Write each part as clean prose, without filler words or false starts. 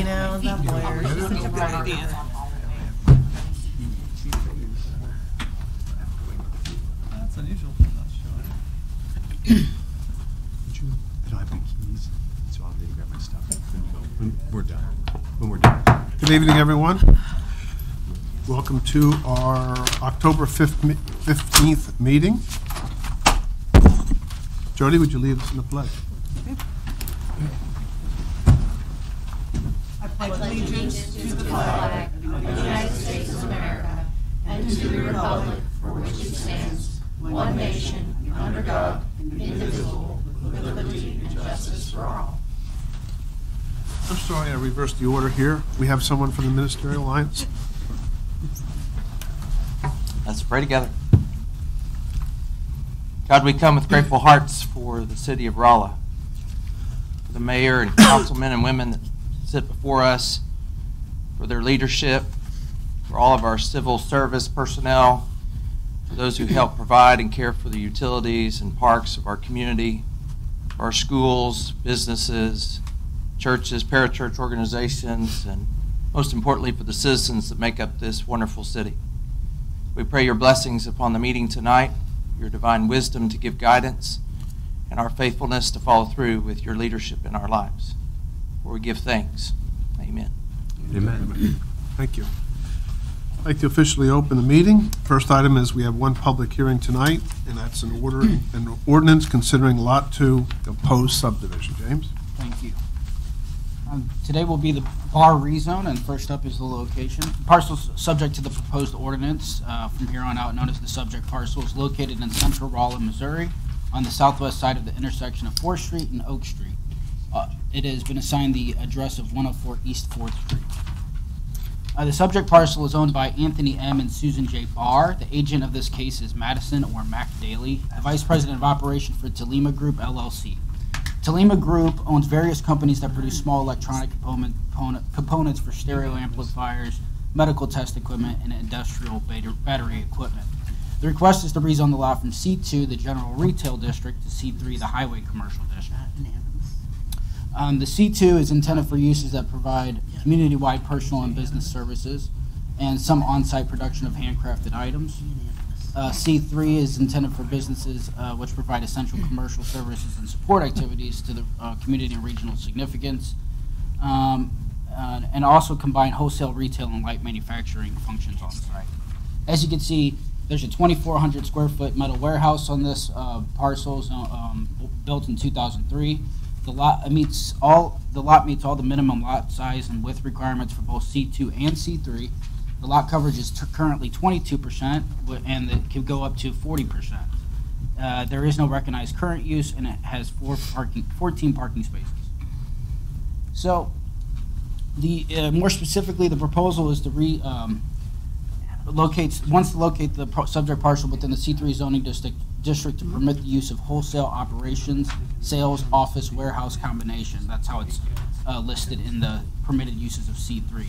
You know, that lawyer. Such a bright idea. That's unusual. I'm not sure. I don't have any keys, so I'll need to grab my stuff when we're done. When we're done. Good evening, everyone. Welcome to our October 15th meeting. Jody, would you lead us in the pledge? I pledge allegiance to the flag of the United States of America and to the republic for which it stands, one nation, under God, indivisible, with liberty and justice for all. I'm sorry, I reversed the order here. We have someone from the Ministerial Alliance. Let's pray together. God, we come with grateful hearts for the city of Rolla, for the mayor and councilmen and women that sit before us, for their leadership, for all of our civil service personnel, for those who help provide and care for the utilities and parks of our community, for our schools, businesses, churches, parachurch organizations, and most importantly for the citizens that make up this wonderful city. We pray your blessings upon the meeting tonight, your divine wisdom to give guidance, and our faithfulness to follow through with your leadership in our lives. For we give thanks. Amen. Amen. Thank you. I'd like to officially open the meeting. First item is we have one public hearing tonight, and that's an ordinance considering Lot 2 of Poe's subdivision. James? Thank you. Today will be the bar rezone, and first up is the location. Parcels subject to the proposed ordinance from here on out, known as the subject parcel, is located in central Rolla, Missouri, on the southwest side of the intersection of 4th Street and Oak Street. It has been assigned the address of 104 East 4th Street. The subject parcel is owned by Anthony M. and Susan J. Barr. The agent of this case is Madison or Mac Daly, the vice president of operation for Telema Group, LLC. Telema Group owns various companies that produce small electronic components for stereo amplifiers, medical test equipment, and industrial battery equipment. The request is to rezone the lot from C2, the general retail district, to C3, the highway commercial district. The C2 is intended for uses that provide community-wide personal and business services and some on-site production of handcrafted items. C3 is intended for businesses which provide essential commercial services and support activities to the community and regional significance, and also combine wholesale, retail, and light manufacturing functions on site. As you can see, there's a 2,400 square foot metal warehouse on this parcel, built in 2003. The lot meets all the minimum lot size and width requirements for both C2 and C3. The lot coverage is currently 22%, and it can go up to 40%. There is no recognized current use, and it has 14 parking spaces. So, more specifically, the proposal is to locate the subject parcel within the C3 zoning district to permit the use of wholesale operations, sales, office, warehouse combination. That's how it's listed in the permitted uses of C3.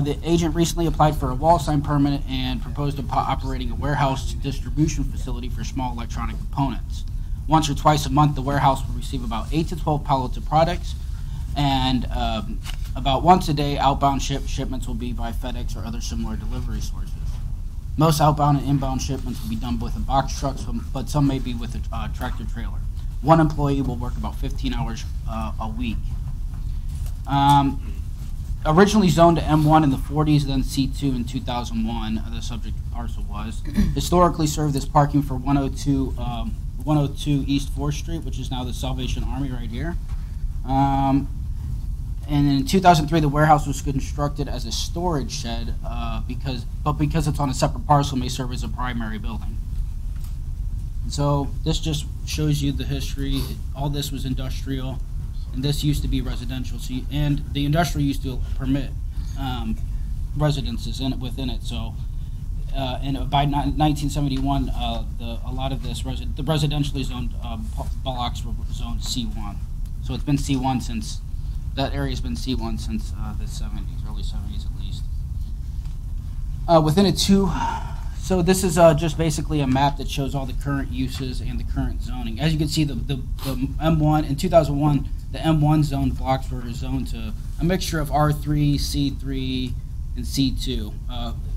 The agent recently applied for a wall sign permit and proposed operating a warehouse distribution facility for small electronic components. Once or twice a month, the warehouse will receive about 8 to 12 pallets of products, and about once a day, outbound shipments will be by FedEx or other similar delivery sources. Most outbound and inbound shipments will be done with a box truck, but some may be with a tractor trailer. One employee will work about 15 hours a week. Originally zoned to M1 in the 40s, then C2 in 2001, the subject parcel was. Historically served as parking for 102 East 4th Street, which is now the Salvation Army right here. And in 2003, the warehouse was constructed as a storage shed, because it's on a separate parcel, may serve as a primary building. And so this just shows you the history. All this was industrial, and this used to be residential. And the industrial used to permit residences within it. So, and by 1971, a lot of this the residentially zoned blocks were zoned C1. So it's been C1 since. That area's been C1 since the 70s, early 70s at least. Within it too, so this is just basically a map that shows all the current uses and the current zoning. As you can see, the M1 in 2001, the M1 zone blocks were zoned to a mixture of R3, C3, and C2.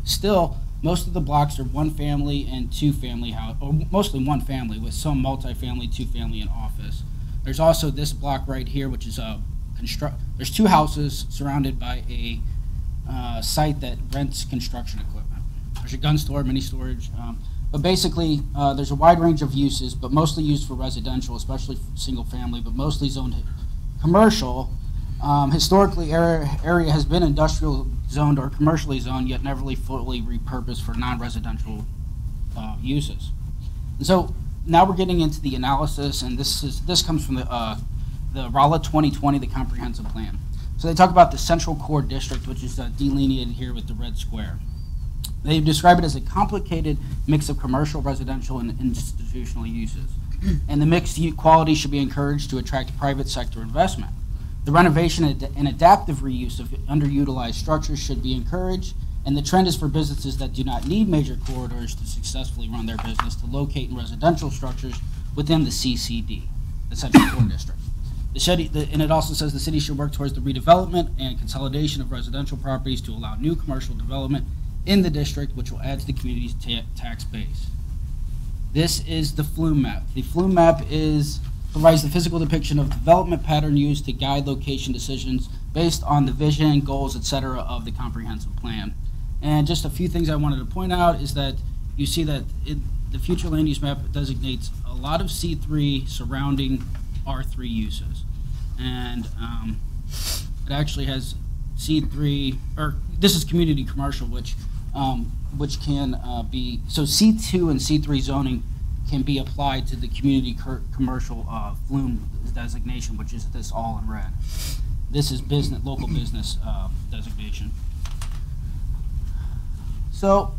Still, most of the blocks are one family and two family house, or mostly one family with some multifamily, two family, and office. There's also this block right here, which is there's two houses surrounded by a site that rents construction equipment. There's a gun store, mini storage, but basically there's a wide range of uses, but mostly used for residential, especially single family, but mostly zoned commercial. Historically, area has been industrial zoned or commercially zoned, yet never fully repurposed for non-residential uses. And so now we're getting into the analysis, and this comes from the Rolla 2020, the comprehensive plan. So they talk about the central core district, which is delineated here with the red square. They describe it as a complicated mix of commercial, residential, and institutional uses. And the mixed quality should be encouraged to attract private sector investment. The renovation and adaptive reuse of underutilized structures should be encouraged, and the trend is for businesses that do not need major corridors to successfully run their business to locate in residential structures within the CCD, the Central Core District. And it also says the city should work towards the redevelopment and consolidation of residential properties to allow new commercial development in the district, which will add to the community's tax base. This is the flume map. The flume map provides the physical depiction of development pattern used to guide location decisions based on the vision, goals, etc. of the comprehensive plan. And just a few things I wanted to point out is that you see that the future land use map designates a lot of C3 surrounding R3 uses. And it actually has C3, or this is community commercial, which can be, so C2 and C3 zoning can be applied to the community commercial flume designation, which is this all in red. This is business, local business designation. So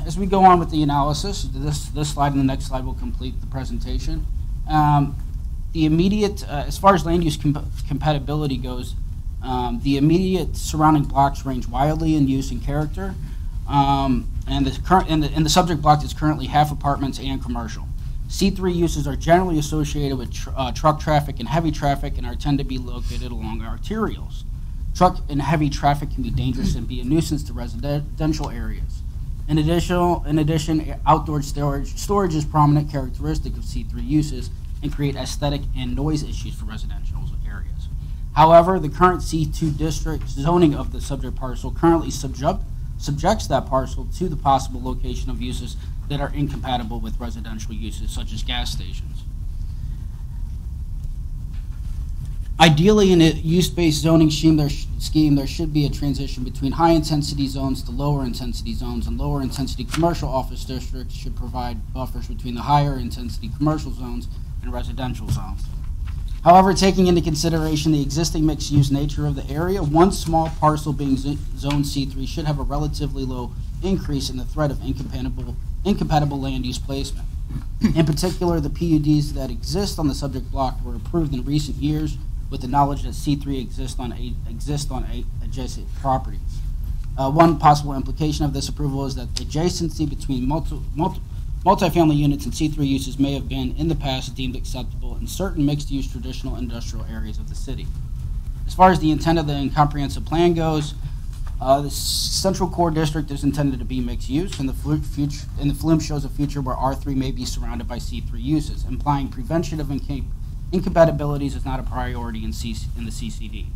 as we go on with the analysis, this slide and the next slide will complete the presentation. The immediate, as far as land use compatibility goes, the immediate surrounding blocks range wildly in use and character. And the subject block is currently half apartments and commercial. C3 uses are generally associated with truck traffic and heavy traffic and tend to be located along arterials. Truck and heavy traffic can be dangerous and be a nuisance to residential areas. In addition, outdoor storage is prominent characteristic of C3 uses and create aesthetic and noise issues for residential areas. However, the current C2 district zoning of the subject parcel currently subjects that parcel to the possible location of uses that are incompatible with residential uses, such as gas stations. Ideally, in a use-based zoning scheme, there should be a transition between high-intensity zones to lower-intensity zones, and lower-intensity commercial office districts should provide buffers between the higher-intensity commercial zones and residential zones. However, taking into consideration the existing mixed-use nature of the area, one small parcel being zoned C3 should have a relatively low increase in the threat of incompatible land use placement. In particular, the PUDs that exist on the subject block were approved in recent years with the knowledge that C3 exists on adjacent properties. One possible implication of this approval is that adjacency between multifamily units and C3 uses may have been, in the past, deemed acceptable in certain mixed-use traditional industrial areas of the city. As far as the intent of the comprehensive plan goes, the Central Core District is intended to be mixed use, and the flume shows a future where R3 may be surrounded by C3 uses, implying prevention of incompatibilities is not a priority in the CCD.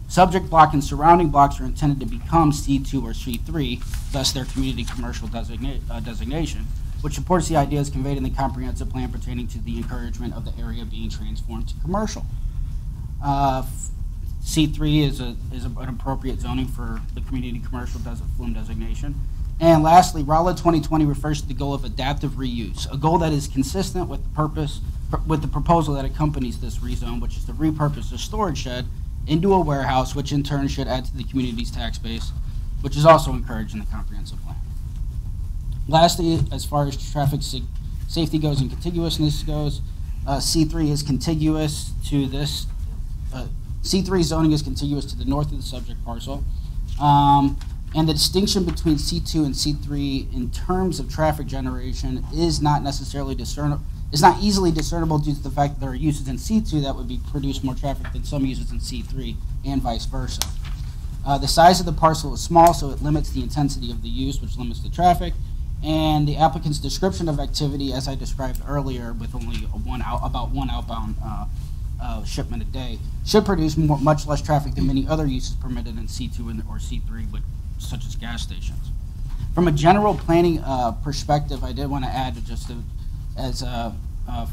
Subject block and surrounding blocks are intended to become C2 or C3, thus their community commercial designation, which supports the ideas conveyed in the comprehensive plan pertaining to the encouragement of the area being transformed to commercial. C3 is an appropriate zoning for the community commercial flume designation. And lastly, Rolla 2020 refers to the goal of adaptive reuse, a goal that is consistent with the proposal that accompanies this rezone, which is to repurpose the storage shed into a warehouse, which in turn should add to the community's tax base, which is also encouraged in the comprehensive plan. Lastly, as far as traffic safety goes and contiguousness goes, C3 is contiguous to this. C3 zoning is contiguous to the north of the subject parcel. And the distinction between C2 and C3 in terms of traffic generation is not necessarily discernible, is not easily discernible due to the fact that there are uses in C2 that would be produce more traffic than some uses in C3 and vice versa. The size of the parcel is small, so it limits the intensity of the use, which limits the traffic. And the applicant's description of activity, as I described earlier, with only about one outbound shipment a day, should produce much less traffic than many other uses permitted in C2 or C3, such as gas stations. From a general planning perspective, I did want to add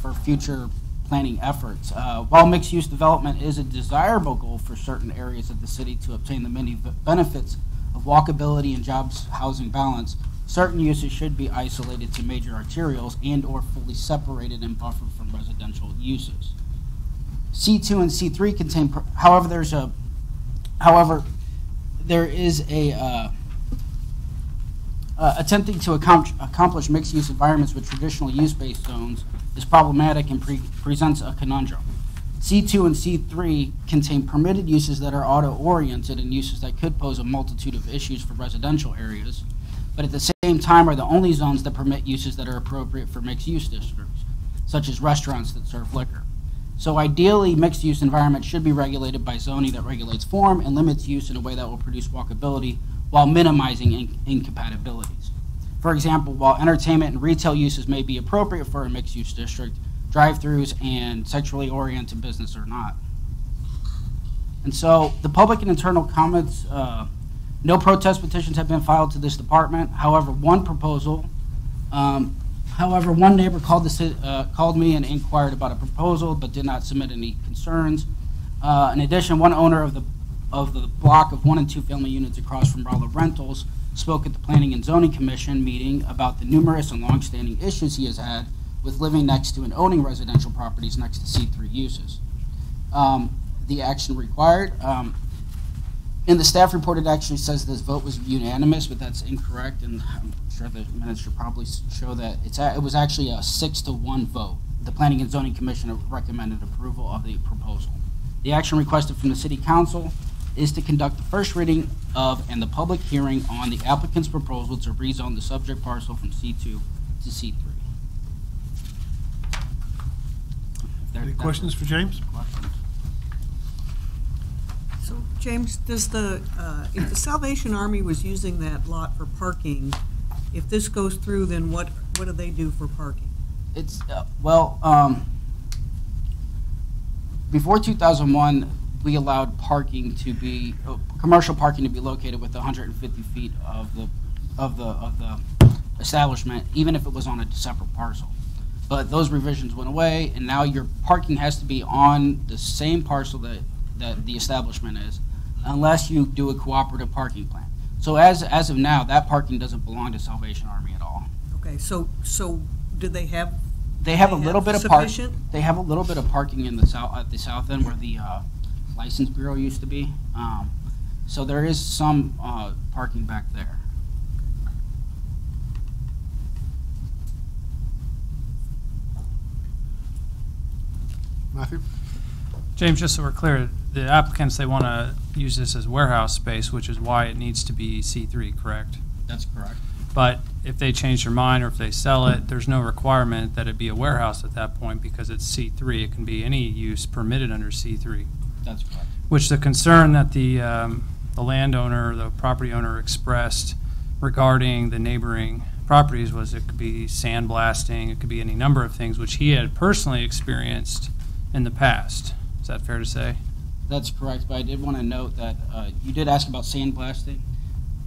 for future planning efforts. While mixed-use development is a desirable goal for certain areas of the city to obtain the many benefits of walkability and jobs housing balance, certain uses should be isolated to major arterials and or fully separated and buffered from residential uses. C2 and C3 contain, there is a attempting to accomplish mixed-use environments with traditional use-based zones is problematic and presents a conundrum. C2 and C3 contain permitted uses that are auto-oriented and uses that could pose a multitude of issues for residential areas, but at the same time are the only zones that permit uses that are appropriate for mixed-use districts, such as restaurants that serve liquor. So ideally, mixed-use environments should be regulated by zoning that regulates form and limits use in a way that will produce walkability while minimizing incompatibilities. For example, while entertainment and retail uses may be appropriate for a mixed-use district, drive-throughs and sexually oriented business are not. And so the public and internal comments, no protest petitions have been filed to this department. However, one neighbor called me and inquired about a proposal but did not submit any concerns. In addition, one owner of the block of 1 and 2 family units across from Rolla Rentals spoke at the Planning and Zoning Commission meeting about the numerous and long-standing issues he has had with living next to and owning residential properties next to C3 uses. The action required. In the staff report, it actually says this vote was unanimous, but that's incorrect, and I'm sure the minutes should probably show that it was actually a 6-to-1 vote. The Planning and Zoning Commission recommended approval of the proposal. The action requested from the City Council is to conduct the first reading of and the public hearing on the applicant's proposal to rezone the subject parcel from C2 to C3. Any questions for James? So, James, does if the Salvation Army was using that lot for parking, if this goes through, then what do they do for parking? It's, before 2001, we allowed parking to be, commercial parking to be located within 150 feet of the establishment, even if it was on a separate parcel. But those revisions went away, and now your parking has to be on the same parcel that the establishment is, unless you do a cooperative parking plan. So as of now, that parking doesn't belong to Salvation Army at all. Okay, so do they have? They have a little bit of sufficient? They have a little bit of parking in the south end where the license bureau used to be. So there is some parking back there. Matthew? James, just so we're clear, the applicants, they want to use this as warehouse space, which is why it needs to be C3, correct? That's correct. But if they change their mind or if they sell it, there's no requirement that it be a warehouse at that point because it's C3. It can be any use permitted under C3. That's correct. Which the concern that the landowner, the property owner expressed regarding the neighboring properties was it could be sandblasting, it could be any number of things, which he had personally experienced in the past. Is that fair to say? That's correct, but I did want to note that you did ask about sandblasting.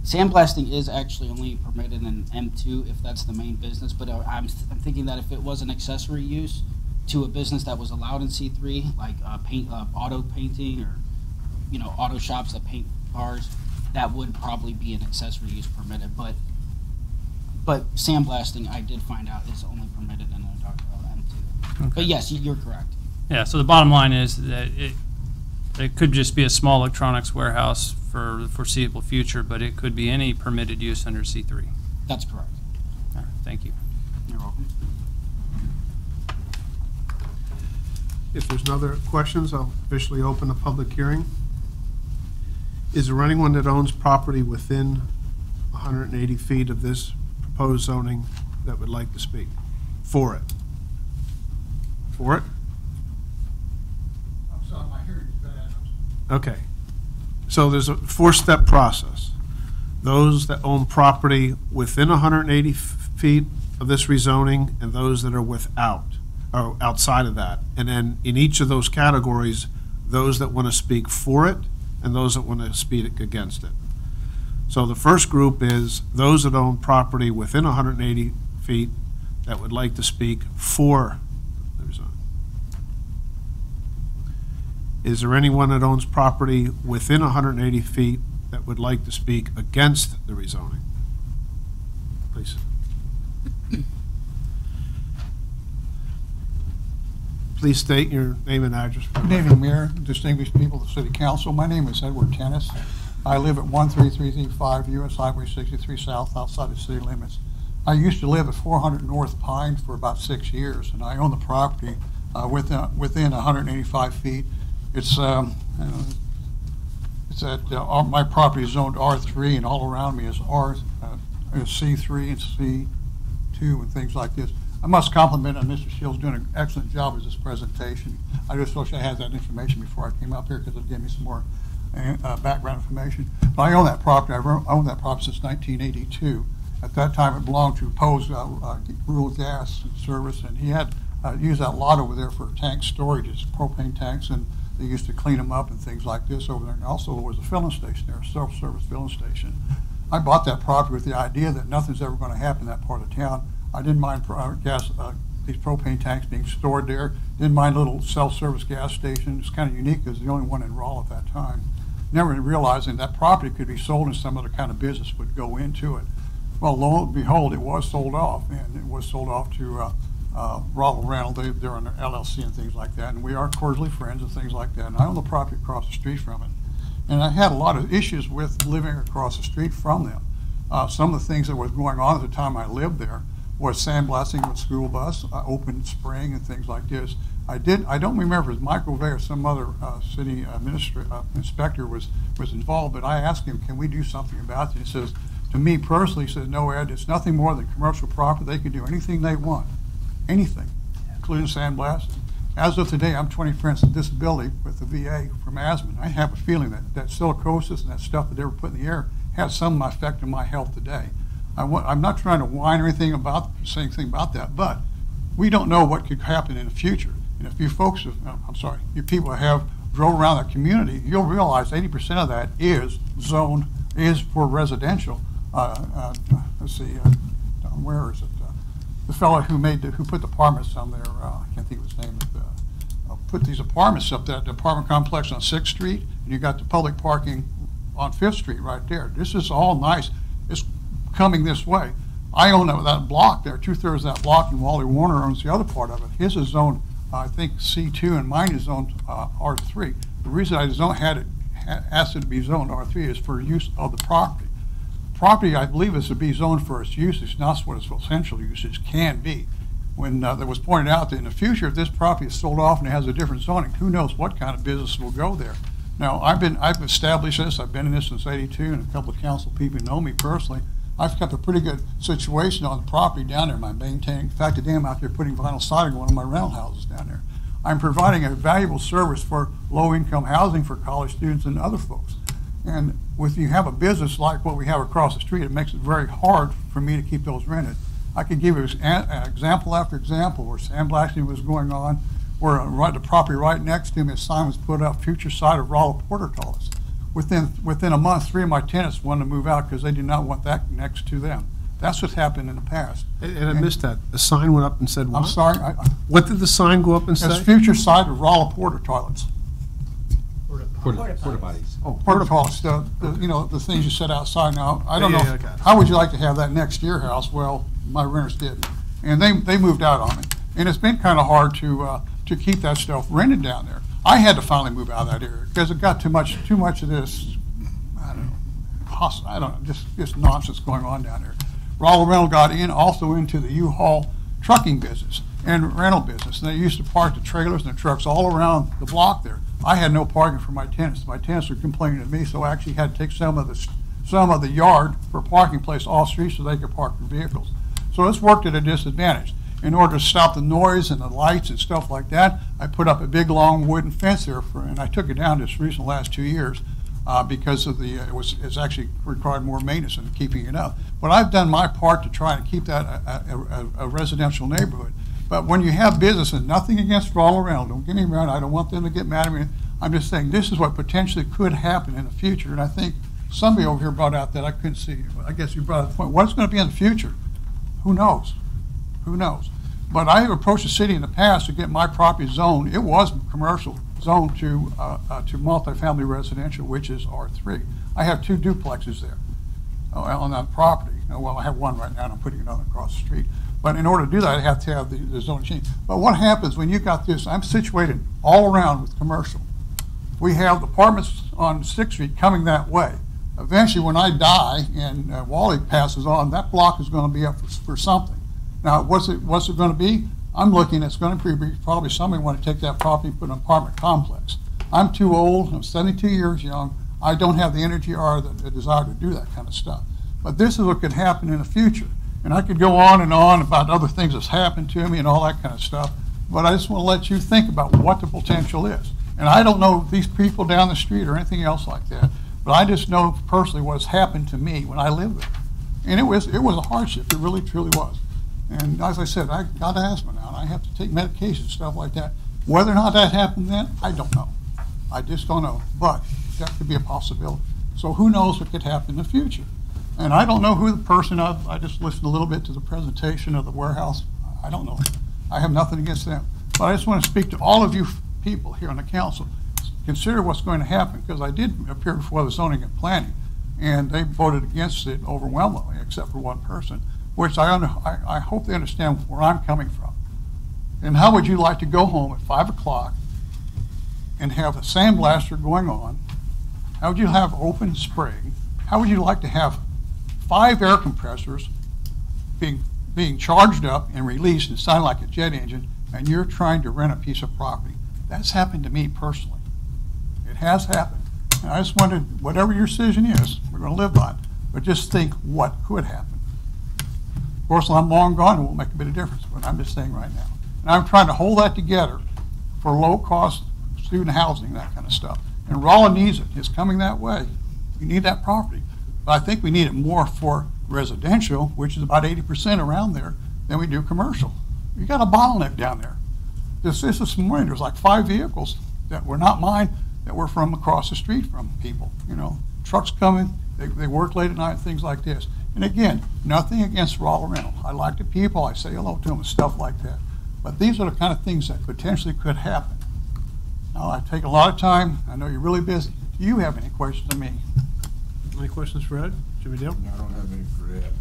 Sandblasting is actually only permitted in M2 if that's the main business, but I'm thinking that if it was an accessory use to a business that was allowed in C3, like auto painting or auto shops that paint cars, that would probably be an accessory use permitted. But sandblasting, I did find out, is only permitted in M2. Okay. But yes, you're correct. Yeah, so the bottom line is that it could just be a small electronics warehouse for the foreseeable future, but it could be any permitted use under C3. That's correct. All right, thank you. You're welcome. If there's no other questions, I'll officially open the public hearing. Is there anyone that owns property within 180 feet of this proposed zoning that would like to speak for it? for it? I'm sorry, my hearing is bad. Okay. So there's a four-step process. Those that own property within 180 feet of this rezoning and those that are without, or outside of that. And then in each of those categories, those that want to speak for it and those that want to speak against it. So the first group is those that own property within 180 feet that would like to speak for the rezoning. Is there anyone that owns property within 180 feet that would like to speak against the rezoning? Please. Please state your name and address. Good evening, Mayor, distinguished people of the City Council. My name is Edward Tennis. I live at 13335 US Highway 63 South, outside the city limits. I used to live at 400 North Pine for about 6 years, and I own the property within 185 feet. It's at my property is zoned R3, and all around me is C3 and C2 and things like this. I must compliment Mr. Shields doing an excellent job with this presentation. I just wish I had that information before I came up here because it gave me some more background information. But I own that property. I've owned that property since 1982. At that time, it belonged to Poe's Rural Gas Service, and he had used that lot over there for tank storages, propane tanks, and they used to clean them up and things like this over there. And also there was a filling station there, a self-service filling station. I bought that property with the idea that nothing's ever going to happen in that part of town. I didn't mind these propane tanks being stored there. Didn't mind little self-service gas station. It's kind of unique because it's the only one in Rolla at that time. Never realizing that property could be sold and some other kind of business would go into it. Well, lo and behold, it was sold off, and it was sold off to Rolla Rental. They're under LLC and things like that, and we are cordially friends and things like that. And I own the property across the street from it. And I had a lot of issues with living across the street from them. Some of the things that were going on at the time I lived there was sandblasting with school bus, open spraying and things like this. I don't remember if it was Michael Vay or some other city inspector was involved, but I asked him, can we do something about this? He says, to me personally, he says, no, Ed, it's nothing more than commercial property. They can do anything they want, anything, including sandblasting. As of today, I'm 20% of disability with the VA from asthma. I have a feeling that silicosis and that stuff that they were put in the air has some effect on my health today. I'm not trying to whine or anything about saying anything about that, but we don't know what could happen in the future. And if you folks, you people have drove around that community, you'll realize 80% of that is zoned, is for residential. Let's see, where is it? The fellow who put the apartments on there, I can't think of his name, put these apartments up there, the apartment complex on 6th Street, and you got the public parking on 5th Street right there. This is all nice. It's coming this way. I own that block there, 2/3 of that block, and Wally Warner owns the other part of it. His is zoned, I think, C2, and mine is zoned R3. The reason I asked it to be zoned R3 is for use of the property. Property, I believe, is to be zoned for its usage, not what its essential usage can be. When there was pointed out that in the future, if this property is sold off and it has a different zoning, who knows what kind of business will go there. Now, I've established this. I've been in this since '82, and a couple of council people know me personally. I've kept a pretty good situation on the property down there. I'm maintaining, in fact, today I'm out there putting vinyl siding on one of my rental houses down there. I'm providing a valuable service for low-income housing for college students and other folks. And if you have a business like what we have across the street, it makes it very hard for me to keep those rented. I could give you an example after example where sandblasting was going on, where the property right next to me, a sign was put up, future site of Rolla Porter Tallis. Within a month, 3 of my tenants wanted to move out because they did not want that next to them. That's what's happened in the past. And I missed that. The sign went up and said what? I'm sorry? What did the sign go up and say? It's future site of Rolla Porter Toilets. Porta potties. Oh, porta potties, the things you set outside. Now, I don't know, okay. how would you like to have that next to your house? Well, my renters did. And they moved out on me. And it's been kind of hard to keep that stuff rented down there. I had to finally move out of that area because it got too much of this, just nonsense going on down there. Rolla Rental got also into the U-Haul trucking business and rental business. And they used to park the trailers and the trucks all around the block there. I had no parking for my tenants. My tenants were complaining to me, so I actually had to take some of the yard for a parking place off street so they could park their vehicles. So it's worked at a disadvantage. in order to stop the noise and the lights and stuff like that, I put up a big long wooden fence there and I took it down just recent last 2 years because of it's actually required more maintenance than keeping it up. But I've done my part to try and keep that a residential neighborhood. But when you have business, and nothing against Rolla Rental, don't get me wrong, I don't want them to get mad at me. I'm just saying this is what potentially could happen in the future. And I think somebody over here brought out that I couldn't see. I guess you brought up the point. What's going to be in the future? Who knows? Who knows? But I have approached the city in the past to get my property zoned. It was commercial zoned to multifamily residential, which is R3. I have 2 duplexes there on that property. Well, I have one right now, and I'm putting another across the street. But in order to do that, I have to have the zone change. But what happens when you got this? I'm situated all around with commercial. We have apartments on 6th Street coming that way. Eventually, when I die and Wally passes on, that block is going to be up for something. Now, what's it going to be? I'm looking, it's going to be probably somebody want to take that property and put an apartment complex. I'm too old, I'm 72 years young, I don't have the energy or the desire to do that kind of stuff. But this is what could happen in the future. And I could go on and on about other things that's happened to me and all that kind of stuff, but I just want to let you think about what the potential is. And I don't know these people down the street or anything else like that, but I just know personally what's happened to me when I lived there. And it was a hardship, it really truly was. And as I said, I got asthma now, and I have to take medication, stuff like that. Whether or not that happened then, I don't know. I just don't know, but that could be a possibility. So who knows what could happen in the future? And I don't know who the person of, I just listened a little bit to the presentation of the warehouse. I don't know. I have nothing against them. But I just want to speak to all of you people here on the council. Consider what's going to happen, because I did appear before the zoning and planning, and they voted against it overwhelmingly, except for one person, which I hope they understand where I'm coming from. And how would you like to go home at 5 o'clock and have a sandblaster going on? How would you have open spraying? How would you like to have 5 air compressors being charged up and released and sound like a jet engine, and you're trying to rent a piece of property? That's happened to me personally. It has happened. And I just wondered, whatever your decision is, we're going to live by it. But just think what could happen. Of course, when I'm long gone, it won't make a bit of difference, but I'm just saying right now. And I'm trying to hold that together for low-cost student housing, that kind of stuff. And Rolla needs it. It's coming that way. We need that property. But I think we need it more for residential, which is about 80% around there, than we do commercial. You got a bottleneck down there. This morning, there was like 5 vehicles that were not mine, that were from across the street from people. You know, trucks coming, they work late at night, things like this. And again, nothing against Rolla Rental. I like the people, I say hello to them and stuff like that. But these are the kind of things that potentially could happen. Now, I take a lot of time. I know you're really busy. Do you have any questions of me? Any questions for Ed? Jimmy Dale? I don't have any for Ed.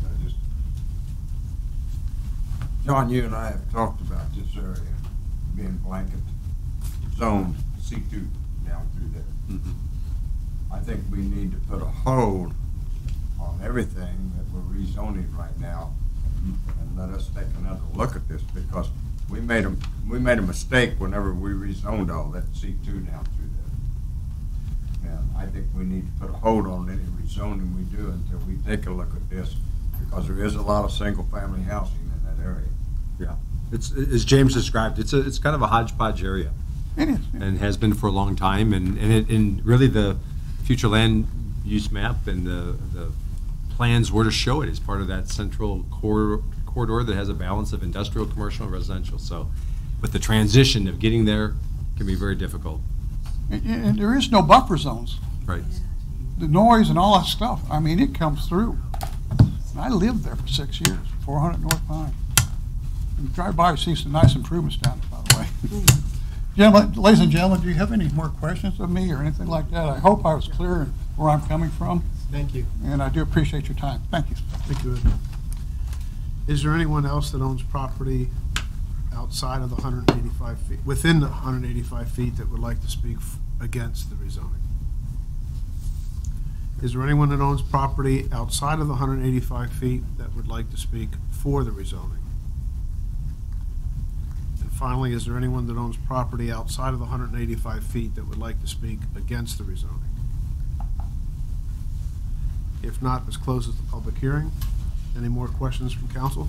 John, you and I have talked about this area being blanket zoned C2 down through there. Mm-hmm. I think we need to put a hold on everything that we're rezoning right now and let us take another look at this, because we made a mistake whenever we rezoned all that C2 down through there. And I think we need to put a hold on any rezoning we do until we take a look at this, because there is a lot of single-family housing in that area. Yeah, it's as James described. It's kind of a hodgepodge area, It is. and has been for a long time. And really the future land use map and the plans were to show it as part of that central corridor that has a balance of industrial, commercial, and residential. So, but the transition of getting there can be very difficult. And there is no buffer zones. Right. The noise and all that stuff, I mean, it comes through. And I lived there for 6 years, 400 North Pine. And you drive by, you see some nice improvements down there, by the way. Gentlemen, ladies and gentlemen, do you have any more questions of me or anything like that? I hope I was clear in where I'm coming from. Thank you. And I do appreciate your time. Thank you. Thank you, Ed. Is there anyone else that owns property outside of the 185 feet, within the 185 feet, that would like to speak against the rezoning? Is there anyone that owns property outside of the 185 feet that would like to speak for the rezoning? And finally, is there anyone that owns property outside of the 185 feet that would like to speak against the rezoning? If not, this closes the public hearing. Any more questions from council?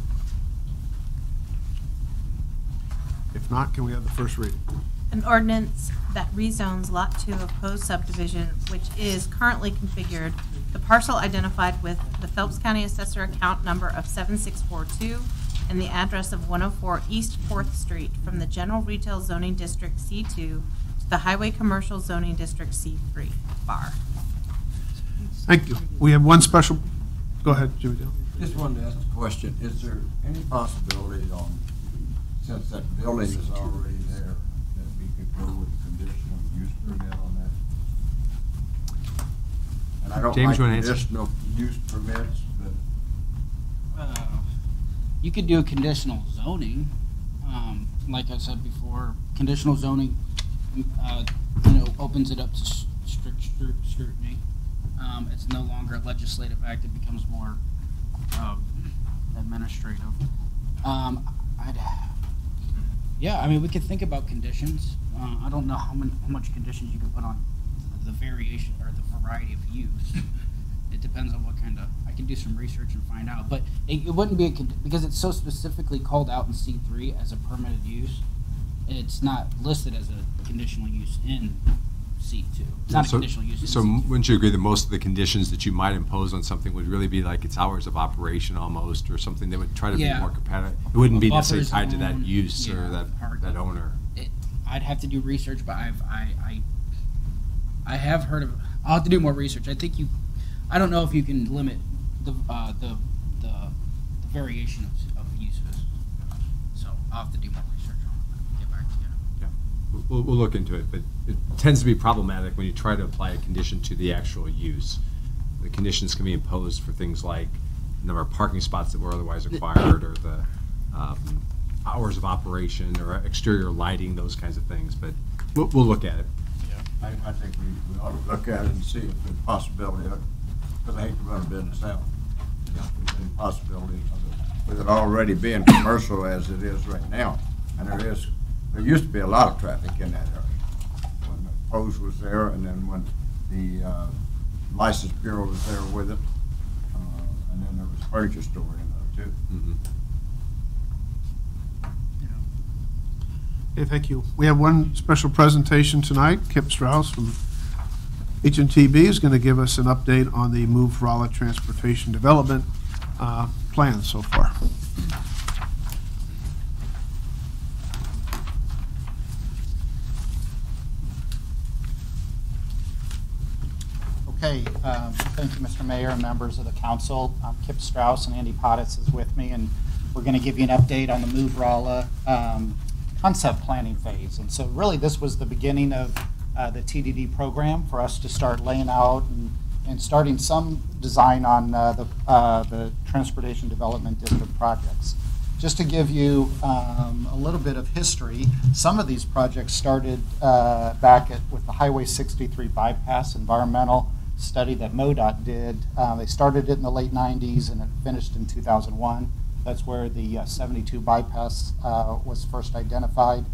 If not, can we have the first reading? An ordinance that rezones Lot 2 of Poe's subdivision, which is currently configured, the parcel identified with the Phelps County Assessor account number of 7642 and the address of 104 East 4th Street from the General Retail Zoning District C2 to the Highway Commercial Zoning District C3 bar. Thank you. We have one special, go ahead, Jimmy Dale. Just wanted to ask a question. Is there any possibility since that building is already there, that we could go with a conditional use permit on that? And I don't James, like you wanna answer? conditional use permits, but You could do a conditional zoning. Like I said before, conditional zoning, opens it up to strict scrutiny. It's no longer a legislative act; it becomes more administrative. We could think about conditions. I don't know how much conditions you can put on the variation or the variety of use. It depends on what kind of. I can do some research and find out, but it wouldn't be because it's so specifically called out in C3 as a permitted use. It's not listed as a conditional use in C2. It's not a conditional use in So C2. wouldn't you agree that most of the conditions that you might impose on something would really be like its hours of operation almost, or something that would try to be more competitive? It wouldn't be necessarily Buffer tied to that zone, use or park. that owner. I'd have to do research, but I have heard of. I'll have to do more research. I don't know if you can limit the variation of uses. So I'll have to do more research on it. Get back to you. Yeah, we'll look into it, but it tends to be problematic when you try to apply a condition to the actual use. The conditions can be imposed for things like the number of parking spots that were otherwise required, or the hours of operation, or exterior lighting, those kinds of things. But we'll look at it. I think we ought to look at it and see if there's a possibility of, because I hate to run a business out. If there's any possibility of it, with it already being commercial as it is right now. And there used to be a lot of traffic in that area. When the Post was there, and then when the License Bureau was there with it, and then there was a furniture store in there too. Mm-hmm. Okay, thank you. We have one special presentation tonight. Kip Strauss from HNTB is going to give us an update on the Move Rolla Transportation Development plan so far. Okay, thank you, Mr. Mayor and members of the council. I'm Kip Strauss, and Andy Potts is with me, and we're going to give you an update on the Move Rolla concept planning phase. And so really this was the beginning of the TDD program for us to start laying out and starting some design on the Transportation Development District projects. Just to give you a little bit of history, some of these projects started back with the Highway 63 bypass environmental study that MoDOT did. They started it in the late 90s and it finished in 2001. That's where the 72 bypass was first identified.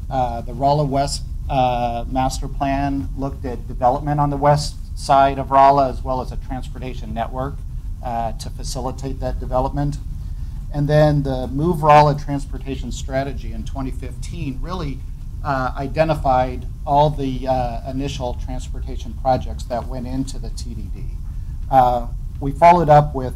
The Rolla West master plan looked at development on the west side of Rolla, as well as a transportation network to facilitate that development. And then the Move Rolla Transportation Strategy in 2015 really identified all the initial transportation projects that went into the TDD. We followed up with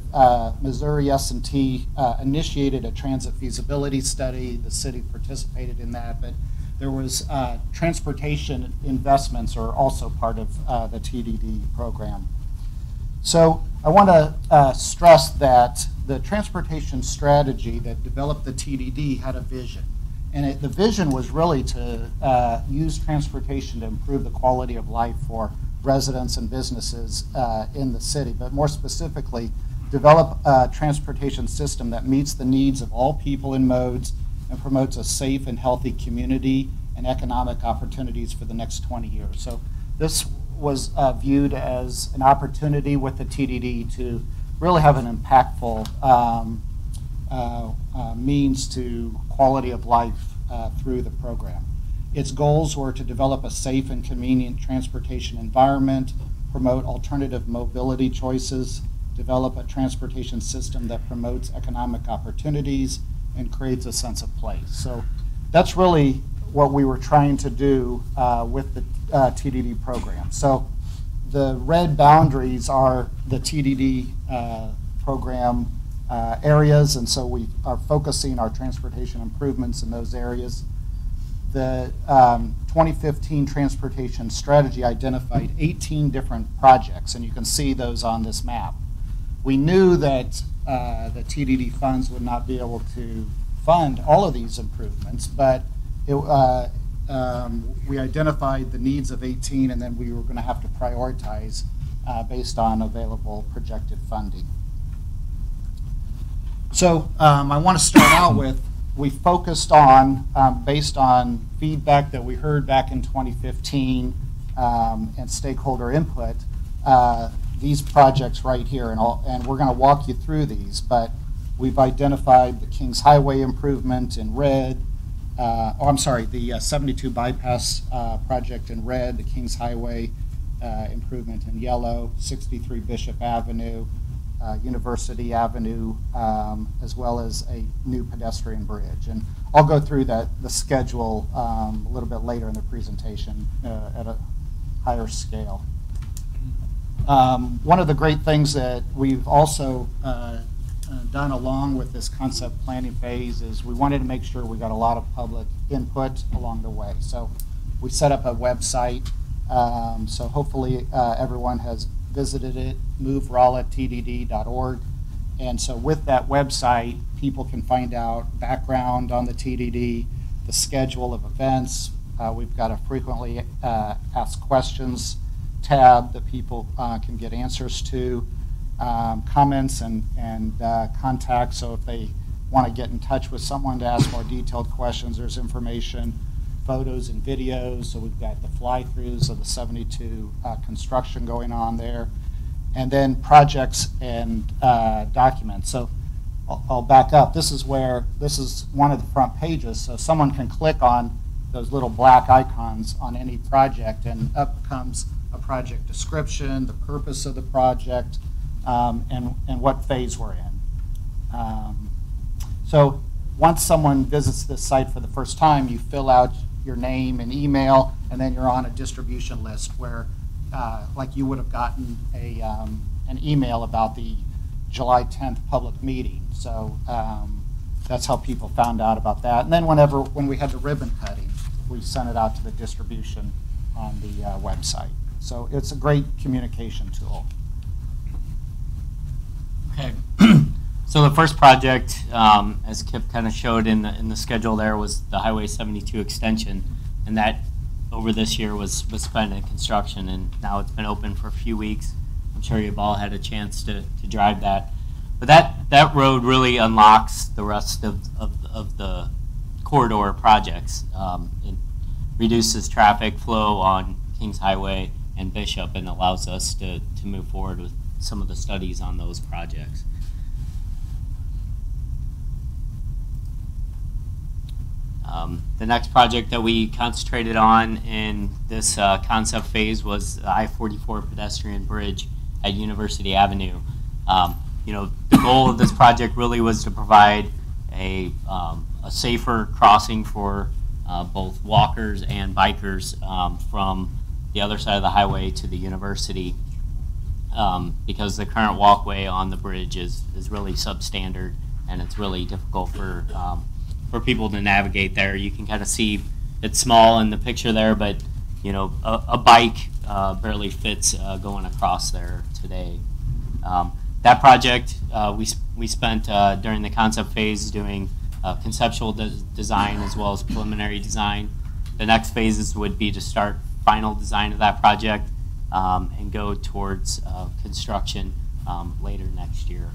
Missouri S&T initiated a transit feasibility study. The city participated in that, but there was transportation investments are also part of the TDD program. So I want to stress that the transportation strategy that developed the TDD had a vision. And the vision was really to use transportation to improve the quality of life for residents and businesses in the city, but more specifically, develop a transportation system that meets the needs of all people and modes and promotes a safe and healthy community and economic opportunities for the next 20 years. So this was viewed as an opportunity with the TDD to really have an impactful means to quality of life through the program. Its goals were to develop a safe and convenient transportation environment, promote alternative mobility choices, develop a transportation system that promotes economic opportunities, and creates a sense of place. So that's really what we were trying to do with the TDD program. So the red boundaries are the TDD program areas, and so we are focusing our transportation improvements in those areas. The 2015 transportation strategy identified 18 different projects, and you can see those on this map. We knew that the TDD funds would not be able to fund all of these improvements, but we identified the needs of 18, and then we were going to have to prioritize based on available projected funding. So I want to start out with, we focused on, based on feedback that we heard back in 2015 and stakeholder input, these projects right here, and we're going to walk you through these, but we've identified the Kings Highway improvement in red, the 72 bypass project in red, the Kings Highway improvement in yellow, 63 Bishop Avenue, University Avenue, as well as a new pedestrian bridge. And I'll go through the schedule a little bit later in the presentation at a higher scale. One of the great things that we've also done along with this concept planning phase is we wanted to make sure we got a lot of public input along the way. So we set up a website, so hopefully everyone has visited it, moverollatdd.org. And so with that website, people can find out background on the TDD, the schedule of events. We've got a frequently asked questions tab that people can get answers to, comments and contacts. So if they want to get in touch with someone to ask more detailed questions, there's information, photos and videos. So we've got the fly-throughs of the 72 construction going on there, and then projects and documents. So I'll back up. This is one of the front pages. So someone can click on those little black icons on any project, and up comes a project description, the purpose of the project, and what phase we're in. So once someone visits this site for the first time, you fill out your name and email, and then you're on a distribution list where, like you would have gotten an email about the July 10th public meeting. So that's how people found out about that. And then when we had the ribbon cutting, we sent it out to the distribution on the website. So it's a great communication tool. Okay. So the first project, as Kip kind of showed in the schedule there, was the Highway 72 extension, and that over this year was spent in construction, and now it's been open for a few weeks. I'm sure you've all had a chance to drive that. But that road really unlocks the rest of the corridor projects. It reduces traffic flow on Kings Highway and Bishop and allows us to move forward with some of the studies on those projects. The next project that we concentrated on in this concept phase was the I-44 pedestrian bridge at University Avenue. The goal of this project really was to provide a safer crossing for both walkers and bikers from the other side of the highway to the university, because the current walkway on the bridge is really substandard, and it's really difficult for people to navigate there. You can kind of see it's small in the picture there, but a bike barely fits going across there today. That project we spent during the concept phase doing conceptual design as well as preliminary design. The next phases would be to start final design of that project and go towards construction later next year.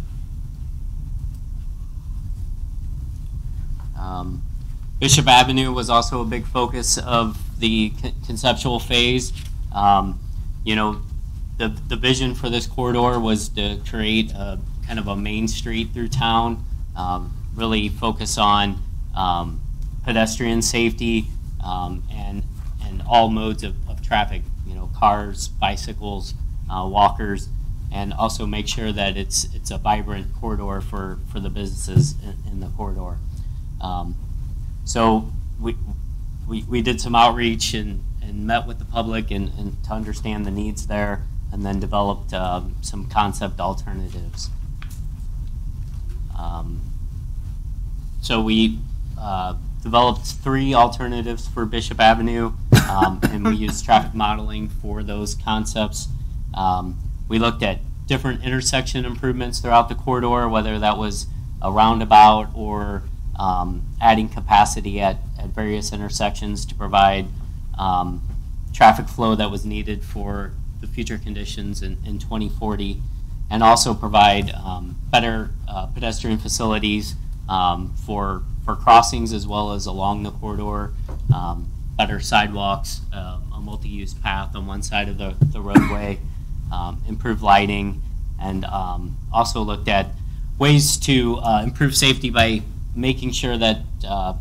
Bishop Avenue was also a big focus of the conceptual phase. The vision for this corridor was to create a kind of a main street through town, really focus on pedestrian safety and all modes of traffic, cars, bicycles, walkers, and also make sure that it's a vibrant corridor for the businesses in the corridor. So we did some outreach and met with the public and to understand the needs there, and then developed some concept alternatives. So we developed 3 alternatives for Bishop Avenue, and we used traffic modeling for those concepts. We looked at different intersection improvements throughout the corridor, whether that was a roundabout or adding capacity at various intersections to provide traffic flow that was needed for the future conditions in 2040, and also provide better pedestrian facilities for crossings as well as along the corridor, better sidewalks, a multi-use path on one side of the roadway, improved lighting, and also looked at ways to improve safety by making sure that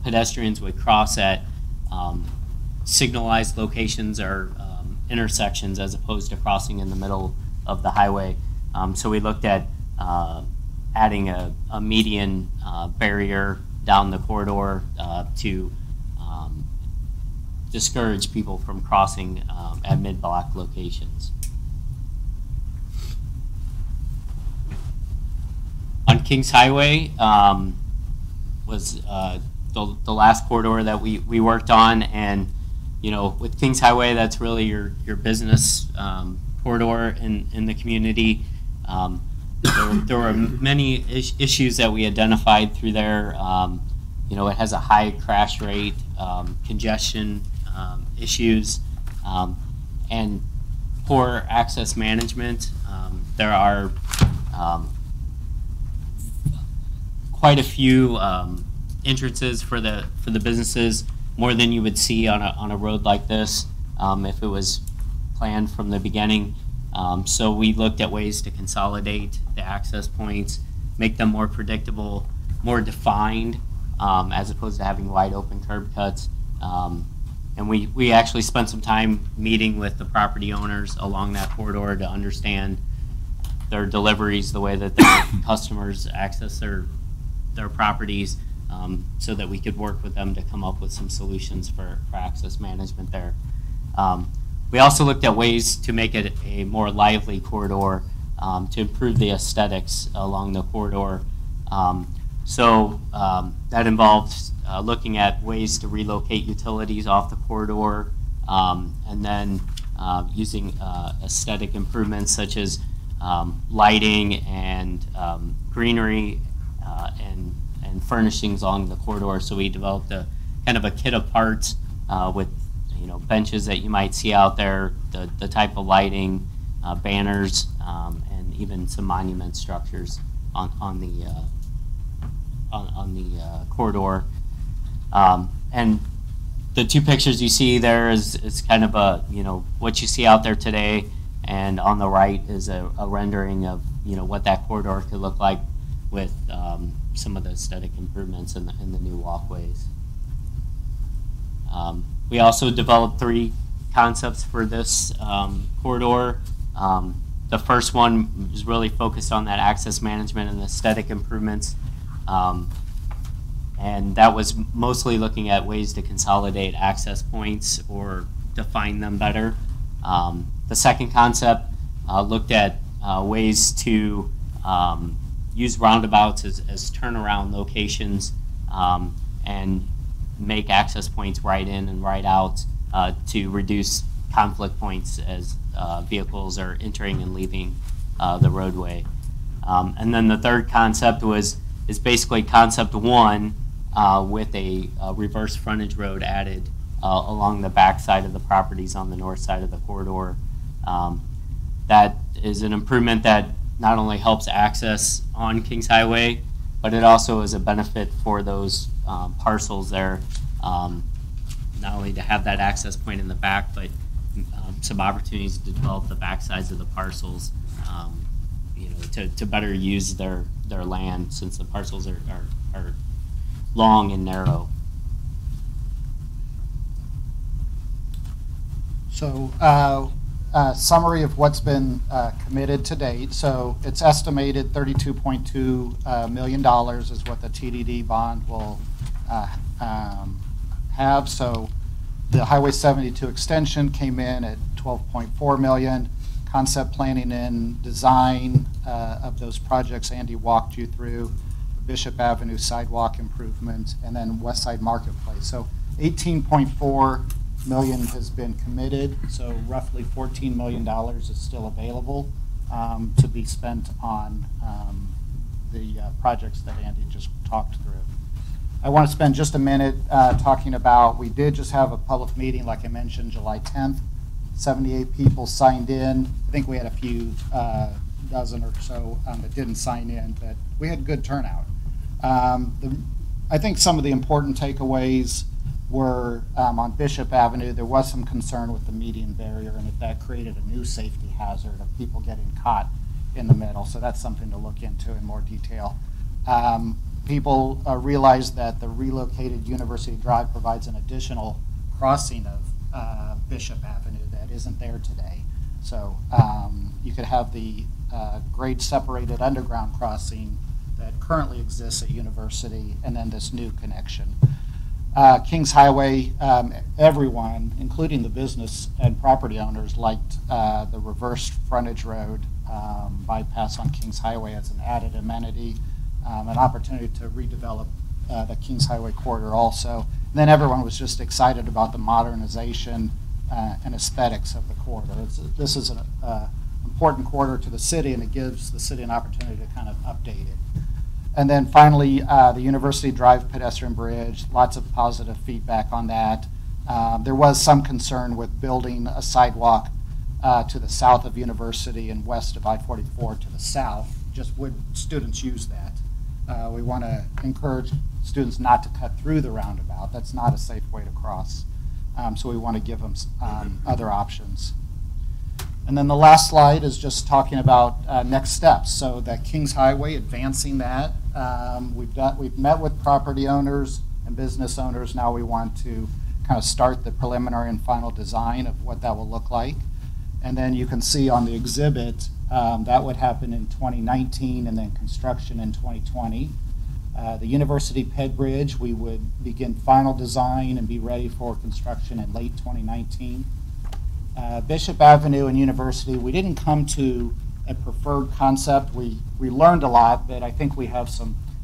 pedestrians would cross at signalized locations or intersections as opposed to crossing in the middle of the highway. So we looked at adding a median barrier down the corridor to discourage people from crossing at mid-block locations. On Kings Highway was the last corridor that we worked on, and with Kings Highway, that's really your business corridor in the community. There were many issues that we identified through there. It has a high crash rate, congestion issues, and poor access management. There are quite a few entrances for the businesses, more than you would see on a road like this if it was planned from the beginning. So we looked at ways to consolidate the access points, make them more predictable, more defined, as opposed to having wide open curb cuts. And we actually spent some time meeting with the property owners along that corridor to understand their deliveries, the way that their customers access their properties, so that we could work with them to come up with some solutions for access management there. We also looked at ways to make it a more lively corridor, to improve the aesthetics along the corridor. So that involves looking at ways to relocate utilities off the corridor, and then using aesthetic improvements such as lighting and greenery and furnishings along the corridor. So we developed a kind of a kit of parts with benches that you might see out there, the type of lighting, banners, and even some monument structures on the corridor. And the 2 pictures you see there is kind of a what you see out there today, and on the right is a rendering of what that corridor could look like with some of the aesthetic improvements in the new walkways. We also developed 3 concepts for this corridor. The first one is really focused on that access management and aesthetic improvements. And that was mostly looking at ways to consolidate access points or define them better. The second concept looked at ways to use roundabouts as turnaround locations, and make access points right in and right out to reduce conflict points as vehicles are entering and leaving the roadway. And then the third concept is basically concept 1 with a reverse frontage road added along the back side of the properties on the north side of the corridor. That is an improvement that not only helps access on Kings Highway, but it also is a benefit for those parcels there, not only to have that access point in the back, but some opportunities to develop the back sides of the parcels, to better use their land, since the parcels are long and narrow. So summary of what's been committed to date. So it's estimated $32.2 million is what the TDD bond will have. So the Highway 72 extension came in at 12.4 million. Concept planning and design of those projects Andy walked you through, Bishop Avenue sidewalk improvement, and then West Side Marketplace. So 18.4 million has been committed, so roughly $14 million is still available to be spent on the projects that Andy just talked through. I want to spend just a minute talking about, we did just have a public meeting, like I mentioned, July 10th. 78 people signed in. I think we had a few dozen or so that didn't sign in, but we had good turnout. I think some of the important takeaways were on Bishop Avenue, there was some concern with the median barrier, and that created a new safety hazard of people getting caught in the middle. So that's something to look into in more detail. People realized that the relocated University Drive provides an additional crossing of Bishop Avenue that isn't there today. So you could have the grade separated underground crossing that currently exists at University, and then this new connection. Kings Highway, everyone, including the business and property owners, liked the reverse frontage road bypass on Kings Highway as an added amenity, an opportunity to redevelop the Kings Highway corridor also. And then everyone was just excited about the modernization and aesthetics of the corridor. This is an important corridor to the city, and it gives the city an opportunity to kind of update it. And then finally, the University Drive pedestrian bridge, lots of positive feedback on that. There was some concern with building a sidewalk to the south of University and west of I-44 to the south. Just would students use that? We want to encourage students not to cut through the roundabout. That's not a safe way to cross. So we want to give them other options. And then the last slide is just talking about next steps. So that Kings Highway, advancing that. We've met with property owners and business owners. Now we want to kind of start the preliminary and final design of what that will look like. And then you can see on the exhibit, that would happen in 2019 and then construction in 2020. The University Ped Bridge, we would begin final design and be ready for construction in late 2019. Bishop Avenue and University, we didn't come to a preferred concept. We learned a lot, but I think we have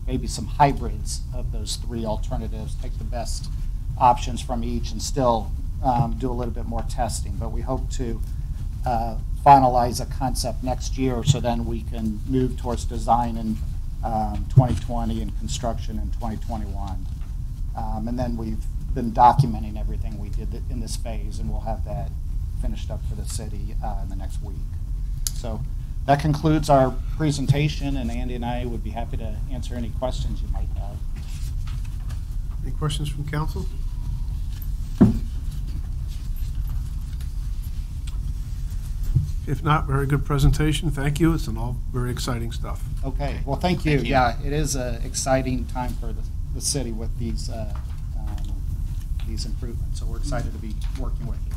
maybe some hybrids of those three alternatives, take the best options from each and still do a little bit more testing. But we hope to finalize a concept next year, so then we can move towards design in 2020 and construction in 2021. And then we've been documenting everything we did in this phase, and we'll have that finished up for the city in the next week. So that concludes our presentation, and Andy and I would be happy to answer any questions you might have. Any questions from council? If not, very good presentation. Thank you. It's all very exciting stuff. Okay. Well, thank you. Yeah, it is an exciting time for the city with these improvements. So we're excited to be working with you.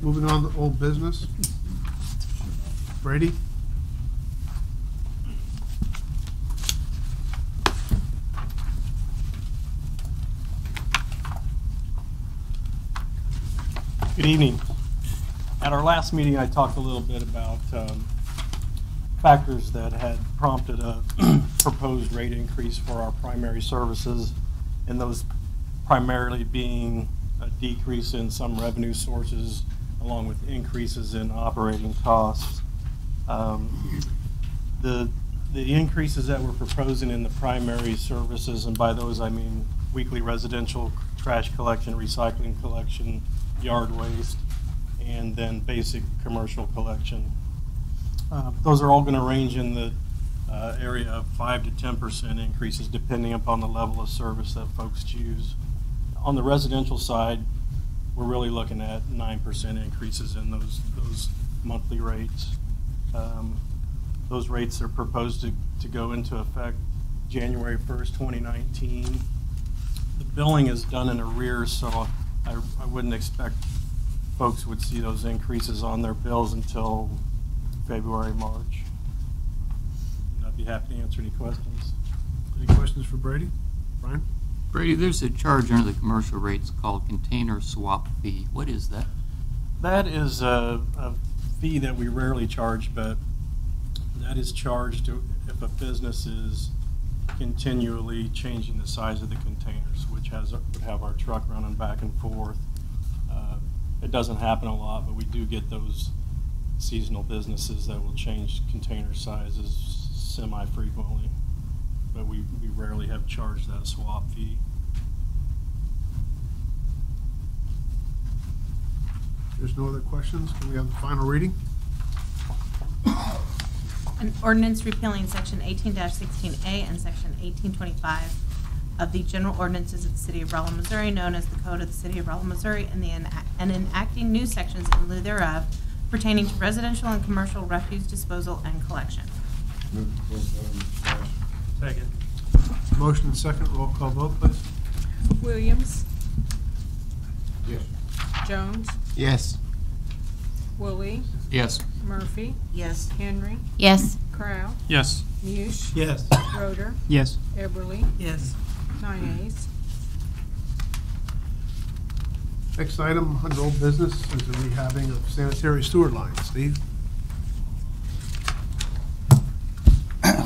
Moving on to old business. Brady? Good evening. At our last meeting, I talked a little bit about factors that had prompted a proposed rate increase for our primary services, and those primarily being a decrease in some revenue sources along with increases in operating costs. The increases that we're proposing in the primary services, and by those I mean weekly residential trash collection, recycling collection, yard waste, and then basic commercial collection. Those are all going to range in the area of 5 to 10% increases depending upon the level of service that folks choose. On the residential side, we're really looking at 9% increases in those monthly rates. Those rates are proposed to go into effect January 1st, 2019. The billing is done in arrears, so I wouldn't expect folks would see those increases on their bills until February, March. be happy to answer any questions. Any questions for Brady? Brian? Brady, there's a charge under the commercial rates called container swap fee. What is that? That is a fee that we rarely charge, but that is charged if a business is continually changing the size of the containers, which would have our truck running back and forth. It doesn't happen a lot, but we do get those seasonal businesses that will change container sizes semi-frequently. But we rarely have charged that swap fee. There's no other questions. Can we have the final reading? An ordinance repealing Section 18-16A and Section 1825 of the General Ordinances of the City of Rolla, Missouri, known as the Code of the City of Rolla, Missouri, and enacting new sections in lieu thereof pertaining to residential and commercial refuse disposal and collection. Second. Motion and second. Roll call vote, please. Williams, Yes. Jones, Yes. Woolley, Yes. Murphy, Yes. Henry, Yes. Crow, Yes. Mush, Yes. Roder, Yes. Eberly, Yes. 9 ayes. Next item under old business is the rehabbing of sanitary sewer lines. Steve?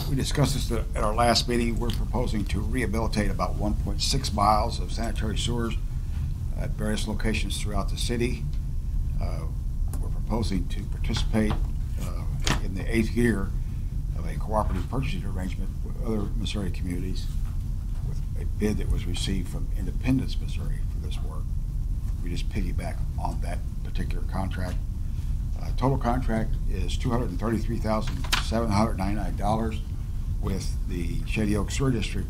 We discussed this at our last meeting. We're proposing to rehabilitate about 1.6 miles of sanitary sewers at various locations throughout the city. We're proposing to participate in the 8th year of a cooperative purchasing arrangement with other Missouri communities with a bid that was received from Independence, Missouri for this work. We just piggyback on that particular contract. Total contract is $233,799, with the Shady Oak Sewer District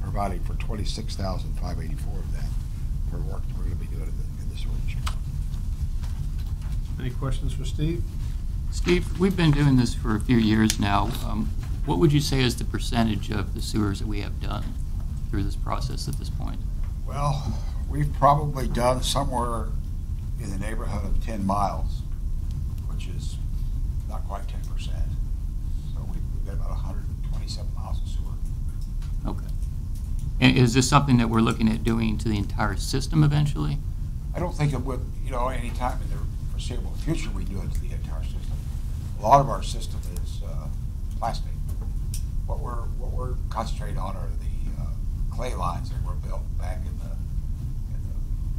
providing for $26,584 of that for work that we're going to be doing in the sewer district. Any questions for Steve? Steve, we've been doing this for a few years now. What would you say is the percentage of the sewers that we have done through this process at this point? Well, we've probably done somewhere in the neighborhood of 10 miles, which is not quite 10%. So we've got about 127 miles of sewer. Okay. And is this something that we're looking at doing to the entire system eventually? I don't think it would, any time in the foreseeable future we do it to the entire system. A lot of our system is plastic. What we're concentrating on are the clay lines that were built back in the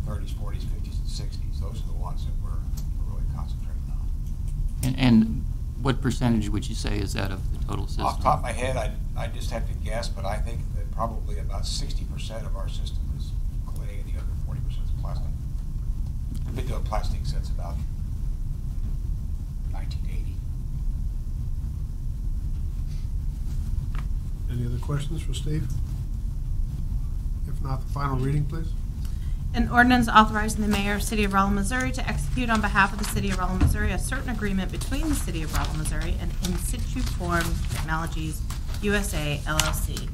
30s, 40s, 50s, and 60s. Those are the ones that we're really concentrating on. And what percentage would you say is that of the total system? Off the top of my head, I just have to guess, but I think that probably about 60% of our system is clay and the other 40% is plastic. We've been doing plastic since about 1980. Any other questions for Steve? If not, the final reading, please. An ordinance authorizing the mayor of City of Rolla, Missouri to execute on behalf of the City of Rolla, Missouri a certain agreement between the City of Rolla, Missouri and In Situ Form Technologies USA LLC.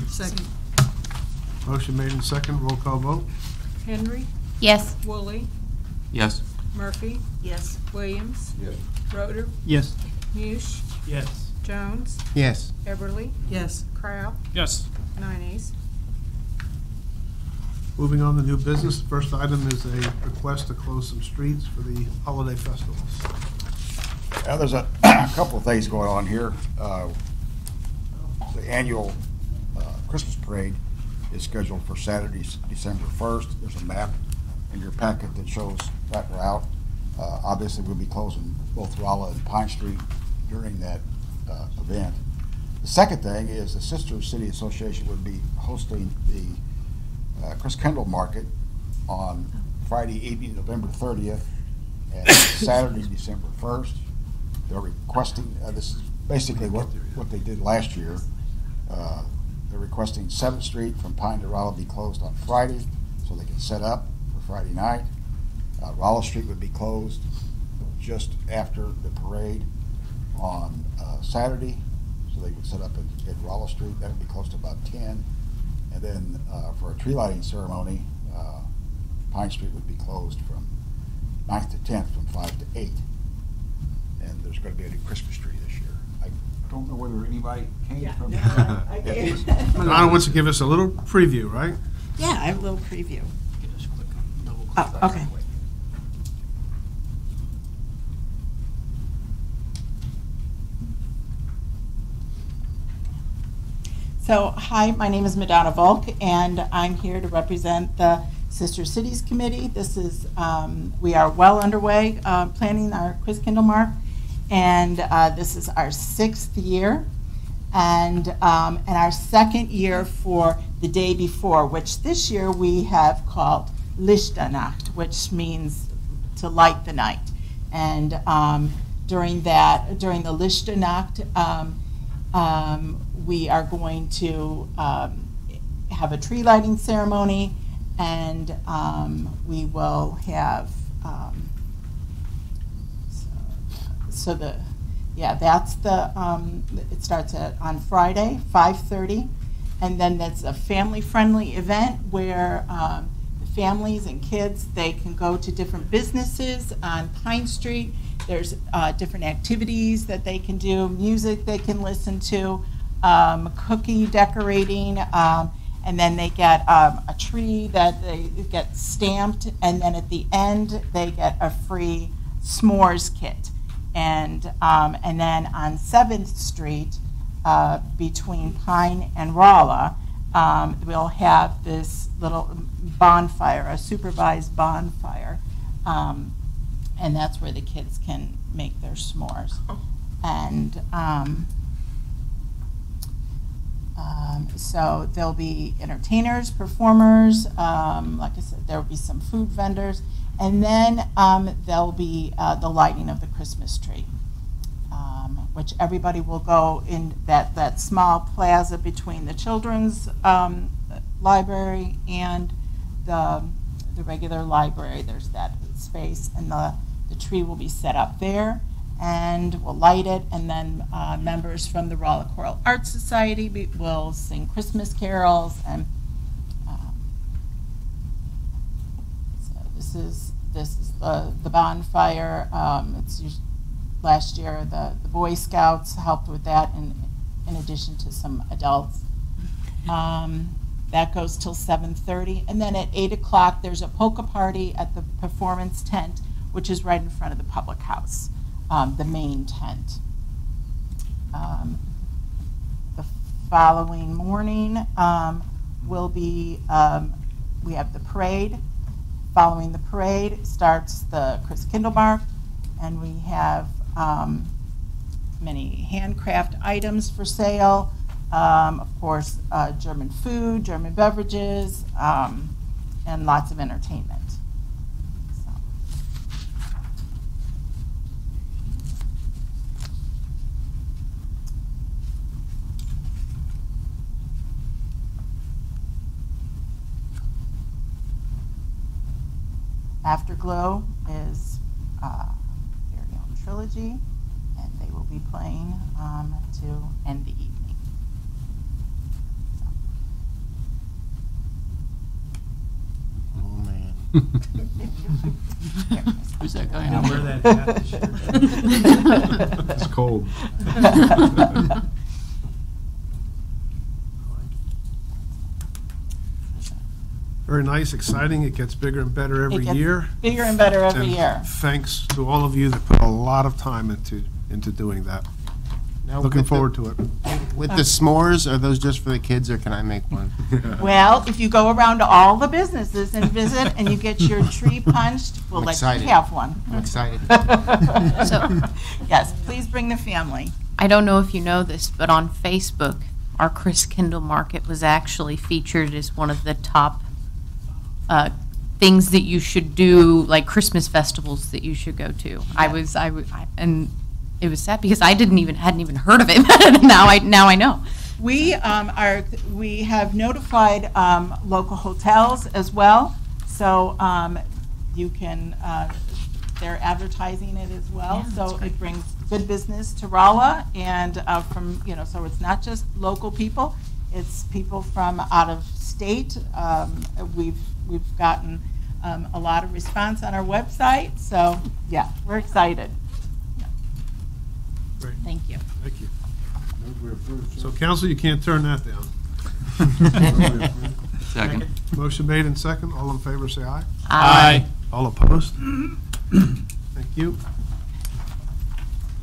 Second. Motion made and second. Roll call vote. Henry, Yes. Woolley, Yes. Murphy, Yes. Williams, Yes. Roder, Yes. Mush, Yes. Jones, Yes. Eberly, Yes. Crow, Yes. 9 ayes. Moving on to new business, the first item is a request to close some streets for the holiday festivals. Now, there's a couple of things going on here. The annual Christmas parade is scheduled for Saturday, December 1st. There's a map in your packet that shows that route. Obviously, we'll be closing both Rolla and Pine Street during that event. The second thing is the Sister City Association would be hosting the Chris Kendall Market on Friday evening, November 30th, and Saturday, December 1st. They're requesting, this is basically what they did last year. They're requesting 7th Street from Pine to Rolla be closed on Friday so they can set up for Friday night. Rolla Street would be closed just after the parade on Saturday, so they would set up at Rolla Street. That would be closed to about 10. And then for a tree lighting ceremony, Pine Street would be closed from 9th to 10th from 5 to 8. And there's going to be a new Christmas tree this year. I don't know whether anybody came from. Donna wants to give us a little preview, right? Yeah, I have a little preview. Oh, okay. So, hi, my name is Madonna Volk, and I'm here to represent the Sister Cities Committee. This is, we are well underway planning our Christkindlmarkt, and this is our 6th year, and our 2nd year for the day before, which this year we have called Lichternacht, which means to light the night. And during the Lichternacht, we are going to have a tree lighting ceremony, and we will have it starts on Friday, 5:30, and then that's a family-friendly event where the families and kids, they can go to different businesses on Pine Street. There's different activities that they can do, music they can listen to, cookie decorating, and then they get a tree that they get stamped, and then at the end they get a free s'mores kit. And then on 7th Street, between Pine and Rolla, we'll have this little bonfire, a supervised bonfire, and that's where the kids can make their s'mores. And so there'll be entertainers, performers, like I said, there'll be some food vendors, and then there'll be the lighting of the Christmas tree, which everybody will go in that small plaza between the children's library and the regular library. There's that space, and the tree will be set up there, and we'll light it, and then members from the Rolla Choral Arts Society will sing Christmas carols, and so this is the bonfire. Last year the Boy Scouts helped with that, in addition to some adults. That goes till 7:30, and then at 8 o'clock there's a polka party at the performance tent, which is right in front of the public house, the main tent. The following morning will be, we have the parade. Following the parade starts the Christkindlmarkt, and we have many handcraft items for sale. Of course, German food, German beverages, and lots of entertainment. So. Afterglow is very own trilogy, and they will be playing to end the evening. Oh man. Who's that guy? I'll wear that hat this year. It's cold. Very nice, exciting. It gets bigger and better every It gets year. bigger and better every And year. Thanks to all of you that put a lot of time into doing that. Now, Looking with the- forward to it. With the s'mores, are those just for the kids, or can I make one? Well, if you go around to all the businesses and visit and you get your tree punched, we'll I'm let excited. you have one. I'm excited. So, Yes, please bring the family. I don't know if you know this, but on Facebook, our Christkindlmarkt was actually featured as one of the top things that you should do, like Christmas festivals that you should go to. And it was sad because I hadn't even heard of it. now I know. We have notified local hotels as well, so you can, they're advertising it as well. Yeah, So it brings good business to Rolla, and so it's not just local people, it's people from out of state. We've gotten a lot of response on our website, so yeah, we're excited. Great. Thank you. Thank you. So council, you can't turn that down. Second. Motion made and second. All in favor, say aye. Aye. All opposed? Thank you.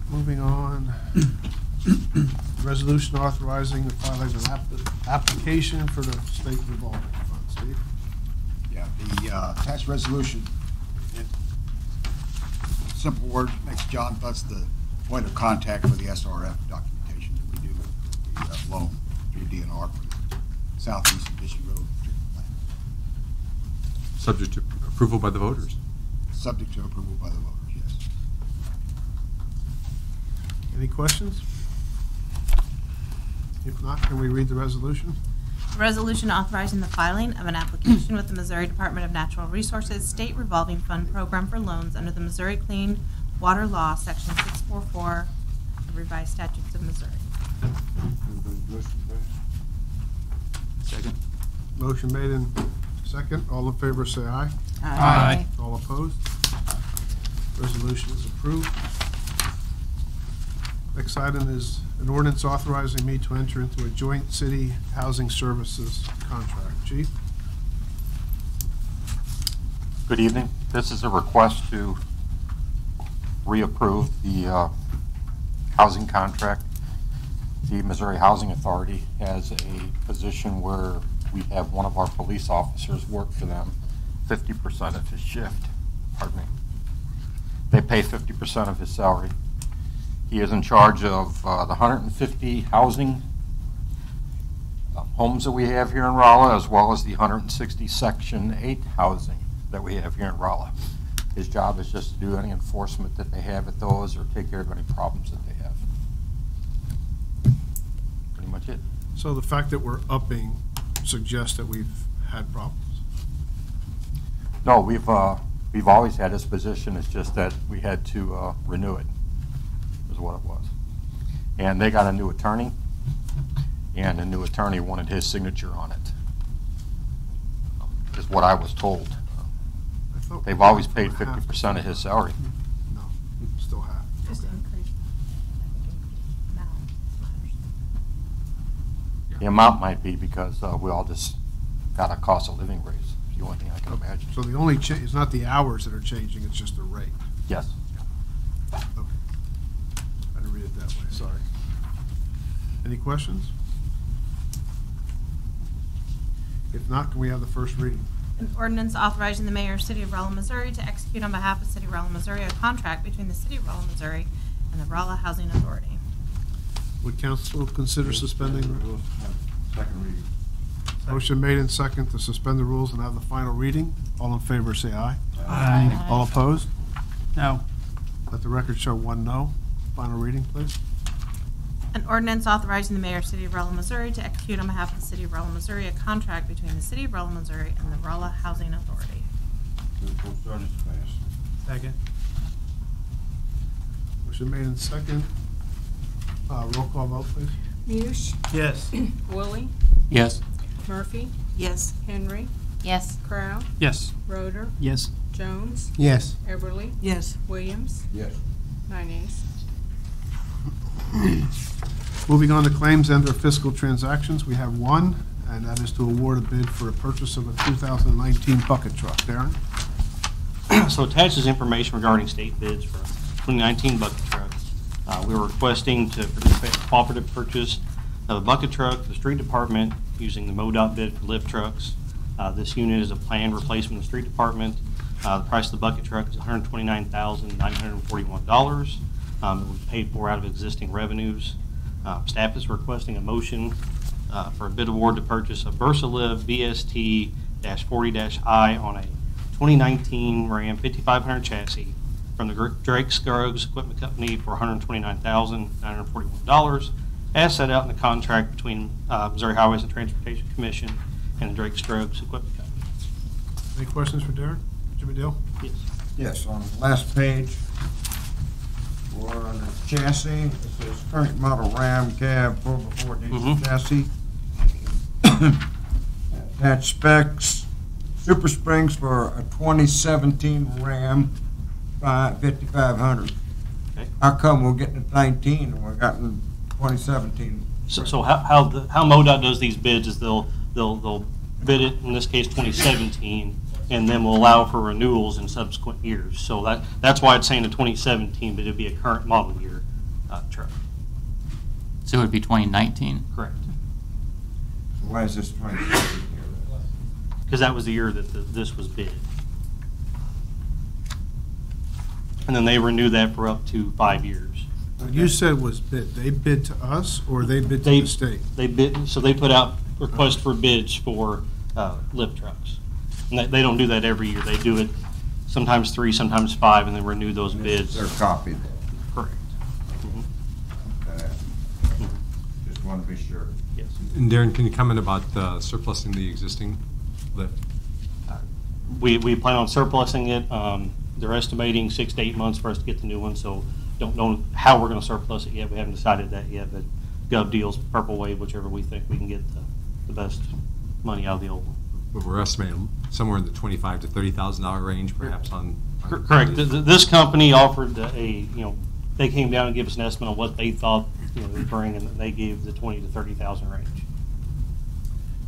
Moving on. Resolution authorizing the filing of an application for the state revolving fund. Steve? Yeah, the tax resolution, in simple words, makes John Butts the point of contact for the SRF documentation that we do with the loan through DNR for the southeast of District Road treatment plant. Subject to approval by the voters. Subject to approval by the voters, yes. Any questions? If not, can we read the resolution? Resolution authorizing the filing of an application with the Missouri Department of Natural Resources State Revolving Fund Program for loans under the Missouri Clean Water Law, Section 644 of Revised Statutes of Missouri. Second. Motion made in second. All in favor, say aye. Aye. All opposed? Resolution is approved. Next item is an ordinance authorizing me to enter into a joint city housing services contract. Chief? Good evening. This is a request to reapprove the housing contract. The Missouri Housing Authority has a position where we have one of our police officers work for them 50% of his shift. Pardon me. They pay 50% of his salary. He is in charge of the 150 housing homes that we have here in Rolla, as well as the 160 Section 8 housing that we have here in Rolla. His job is just to do any enforcement that they have at those or take care of any problems that they have. Pretty much it. So the fact that we're upping suggests that we've had problems. No, we've always had this position. It's just that we had to renew it, is what it was. And they got a new attorney, and the new attorney wanted his signature on it, is what I was told. They've always paid 50% of his salary. No, still have. Just increase. The amount might be because we all just got a cost of living raise. It's the only thing I can imagine. So the only change, it's not the hours that are changing, it's just the rate. Yes. Okay. I didn't read it that way, sorry. Any questions? If not, can we have the first reading? An ordinance authorizing the mayor of City of Rolla, Missouri to execute on behalf of City of Rolla, Missouri a contract between the City of Rolla, Missouri and the Rolla Housing Authority. Would council consider suspending the rules? Second reading. Motion made and second to suspend the rules and have the final reading. All in favor, say aye. Aye. All opposed? No. Let the record show 1 no. Final reading, please. An ordinance authorizing the mayor of City of Rolla, Missouri to execute on behalf of the City of Rolla, Missouri a contract between the City of Rolla, Missouri and the Rolla Housing Authority. Second. Motion made and second. Roll call vote, please. Muse, Yes. Willie, Yes. Murphy, Yes. Henry, Yes. Crowe, Yes. Roder, Yes. Jones, Yes. Everly, Yes. Williams, Yes. 9 ayes. Moving on to claims and/or fiscal transactions, we have one, and that is to award a bid for a purchase of a 2019 bucket truck. Darren? So attached is information regarding state bids for 2019 bucket trucks. We were requesting to participate in a cooperative purchase of a bucket truck for the street department using the MoDOT bid for lift trucks. This unit is a planned replacement of the street department. The price of the bucket truck is $129,941. It was paid for out of existing revenues. Staff is requesting a motion for a bid award to purchase a VersaLift BST-40-I on a 2019 Ram 5500 chassis from the Drake Scruggs Equipment Company for $129,941, as set out in the contract between Missouri Highways and Transportation Commission and the Drake Scruggs Equipment Company. Any questions for Darren? Jimmy Dale? Yes. Yes, on the last page, for the chassis, it says current model Ram cab 4x4 diesel chassis. Attached specs, super springs for a 2017 Ram 5500. Okay. How come we're getting a 19 and we're getting 2017. So how MoDOT does these bids is they'll bid it, in this case 2017, and then we'll allow for renewals in subsequent years. So that's why it's saying the 2017, but it'd be a current model year truck. So it would be 2019? Correct. So why is this 2017 here? Because that was the year that this was bid. And then they renew that for up to 5 years. What you said was bid. They bid to us or they bid to the state? They bid, so they put out requests for bids for lift trucks. And they don't do that every year. They do it sometimes 3, sometimes 5, and then renew those bids. They're copied. Correct. Just want to be sure. Yes. And Darren, can you comment about surplusing the existing lift? We plan on surplusing it. They're estimating 6 to 8 months for us to get the new one, so don't know how we're going to surplus it yet. We haven't decided that yet, but Gov Deals, Purple Wave, whichever we think we can get the best money out of the old one. But we're estimating somewhere in the $25,000 to $30,000 range, perhaps on. Correct. This company offered they came down and gave us an estimate on what they thought they would bring, and they gave the 20 to 30,000 range.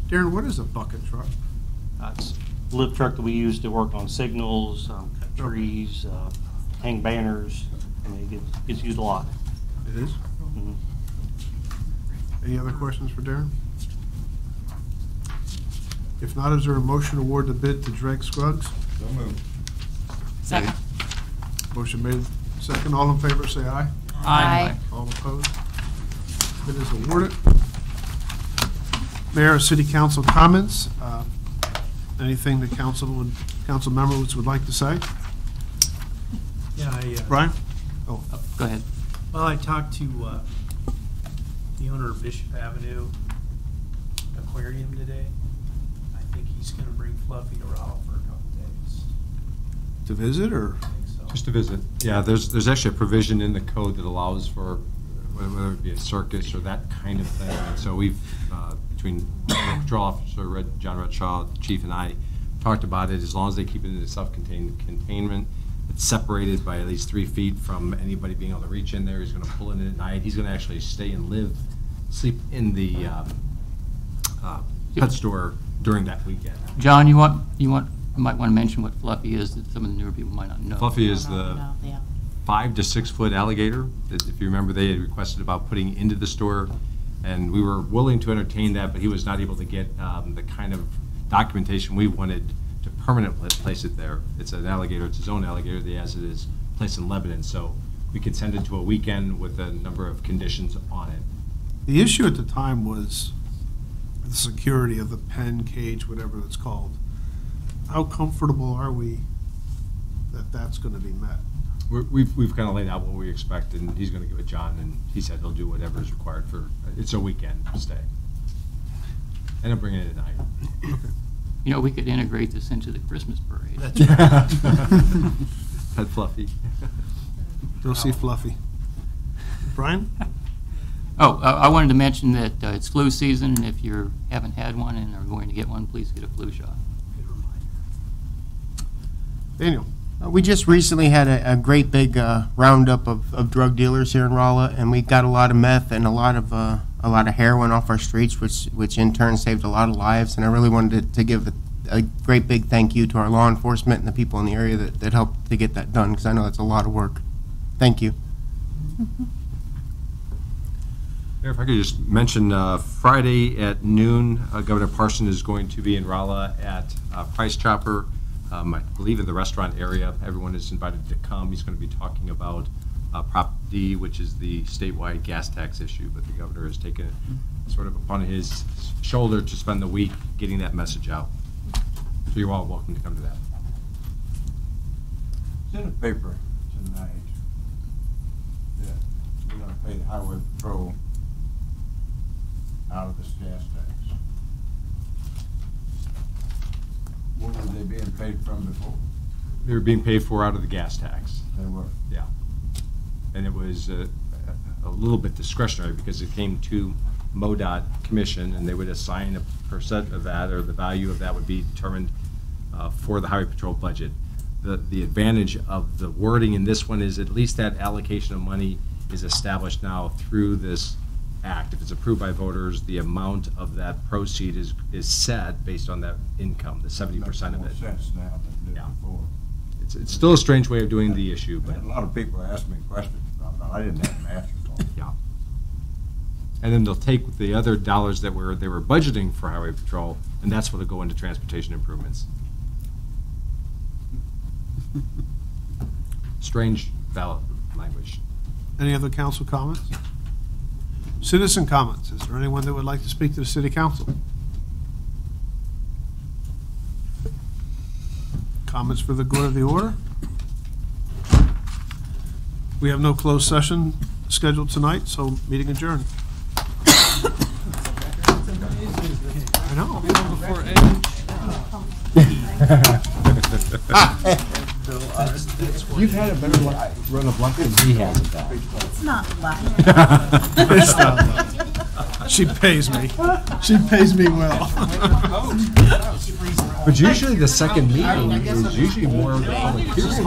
Darren, what is a bucket truck? It's a lift truck that we use to work on signals, cut trees, hang banners. I mean, it gets used a lot. It is? Mm-hmm. Any other questions for Darren? If not, is there a motion to award the bid to Drake Scruggs? So moved. Second. Motion made. Second. All in favor, say aye. Aye. All opposed? Bid is awarded. Mayor, City Council comments. Anything the council members would like to say? Yeah, Brian? Oh, go ahead. Well, I talked to the owner of Bishop Avenue Aquarium today. I think he's going to bring Fluffy to Rolla for a couple days. To visit, or? I think so. Just to visit. Yeah, there's actually a provision in the code that allows for whether it be a circus or that kind of thing. And so we've, between Patrol Officer John Redshaw, the Chief, and I, talked about it. As long as they keep it in a self-contained containment, it's separated by at least 3 feet from anybody being able to reach in there. He's going to pull in at night. He's going to actually stay and sleep in the pet store during that weekend. John, you might want to mention what Fluffy is that some of the newer people might not know. Fluffy is the 5 to 6 foot alligator that, if you remember, they had requested about putting into the store, and we were willing to entertain that, but he was not able to get the kind of documentation we wanted to permanently place it there. It's an alligator, it's his own alligator that he has it is placed in Lebanon, so we consented to a weekend with a number of conditions on it. The issue at the time was the security of the pen, cage, whatever it's called. How comfortable are we that that's going to be met? We've kind of laid out what we expect, and he's going to give it John, and he said he'll do whatever is required for, it's a weekend stay. And I'm bringing it at night. Okay. You know, we could integrate this into the Christmas parade. That's right. Pet Fluffy. Go see Fluffy. Brian? Oh, I wanted to mention that it's flu season, and if you haven't had one and are going to get one, please get a flu shot. Good reminder. Daniel? We just recently had a great big roundup of drug dealers here in Rolla, and we got a lot of meth and a lot of heroin off our streets, which in turn saved a lot of lives. And I really wanted to give a great big thank you to our law enforcement and the people in the area that helped to get that done, because I know that's a lot of work. Thank you. If I could just mention, Friday at noon, Governor Parson is going to be in Rolla at Price Chopper. I believe in the restaurant area. Everyone is invited to come. He's going to be talking about Prop D, which is the statewide gas tax issue, but the governor has taken it sort of upon his shoulder to spend the week getting that message out. So you're all welcome to come to that. It's in the paper tonight that we're going to pay the highway patrol out of this gas tax. What were they being paid from before? They were being paid for out of the gas tax. They were. Yeah. And it was a little bit discretionary because it came to MoDOT Commission, and they would assign a percent of that, or the value of that would be determined for the Highway Patrol budget. The advantage of the wording in this one is at least that allocation of money is established now through this act. If it's approved by voters, the amount of that proceed is set based on that income, the 70% of it. Makes more sense now than it did before. It's still a strange way of doing the issue, but. A lot of people ask me questions about that. I didn't have an answer for them. Yeah. And then they'll take the other dollars that they were budgeting for highway patrol, and that's what'll go into transportation improvements. Strange ballot language. Any other council comments? Citizen comments. Is there anyone that would like to speak to the city council? Comments for the good of the order? We have no closed session scheduled tonight, so meeting adjourned. I know. You've had a better run of luck than he has at that. It's not luck. It's not luck. She pays me. She pays me well. But usually the second meeting is usually more of the public hearing.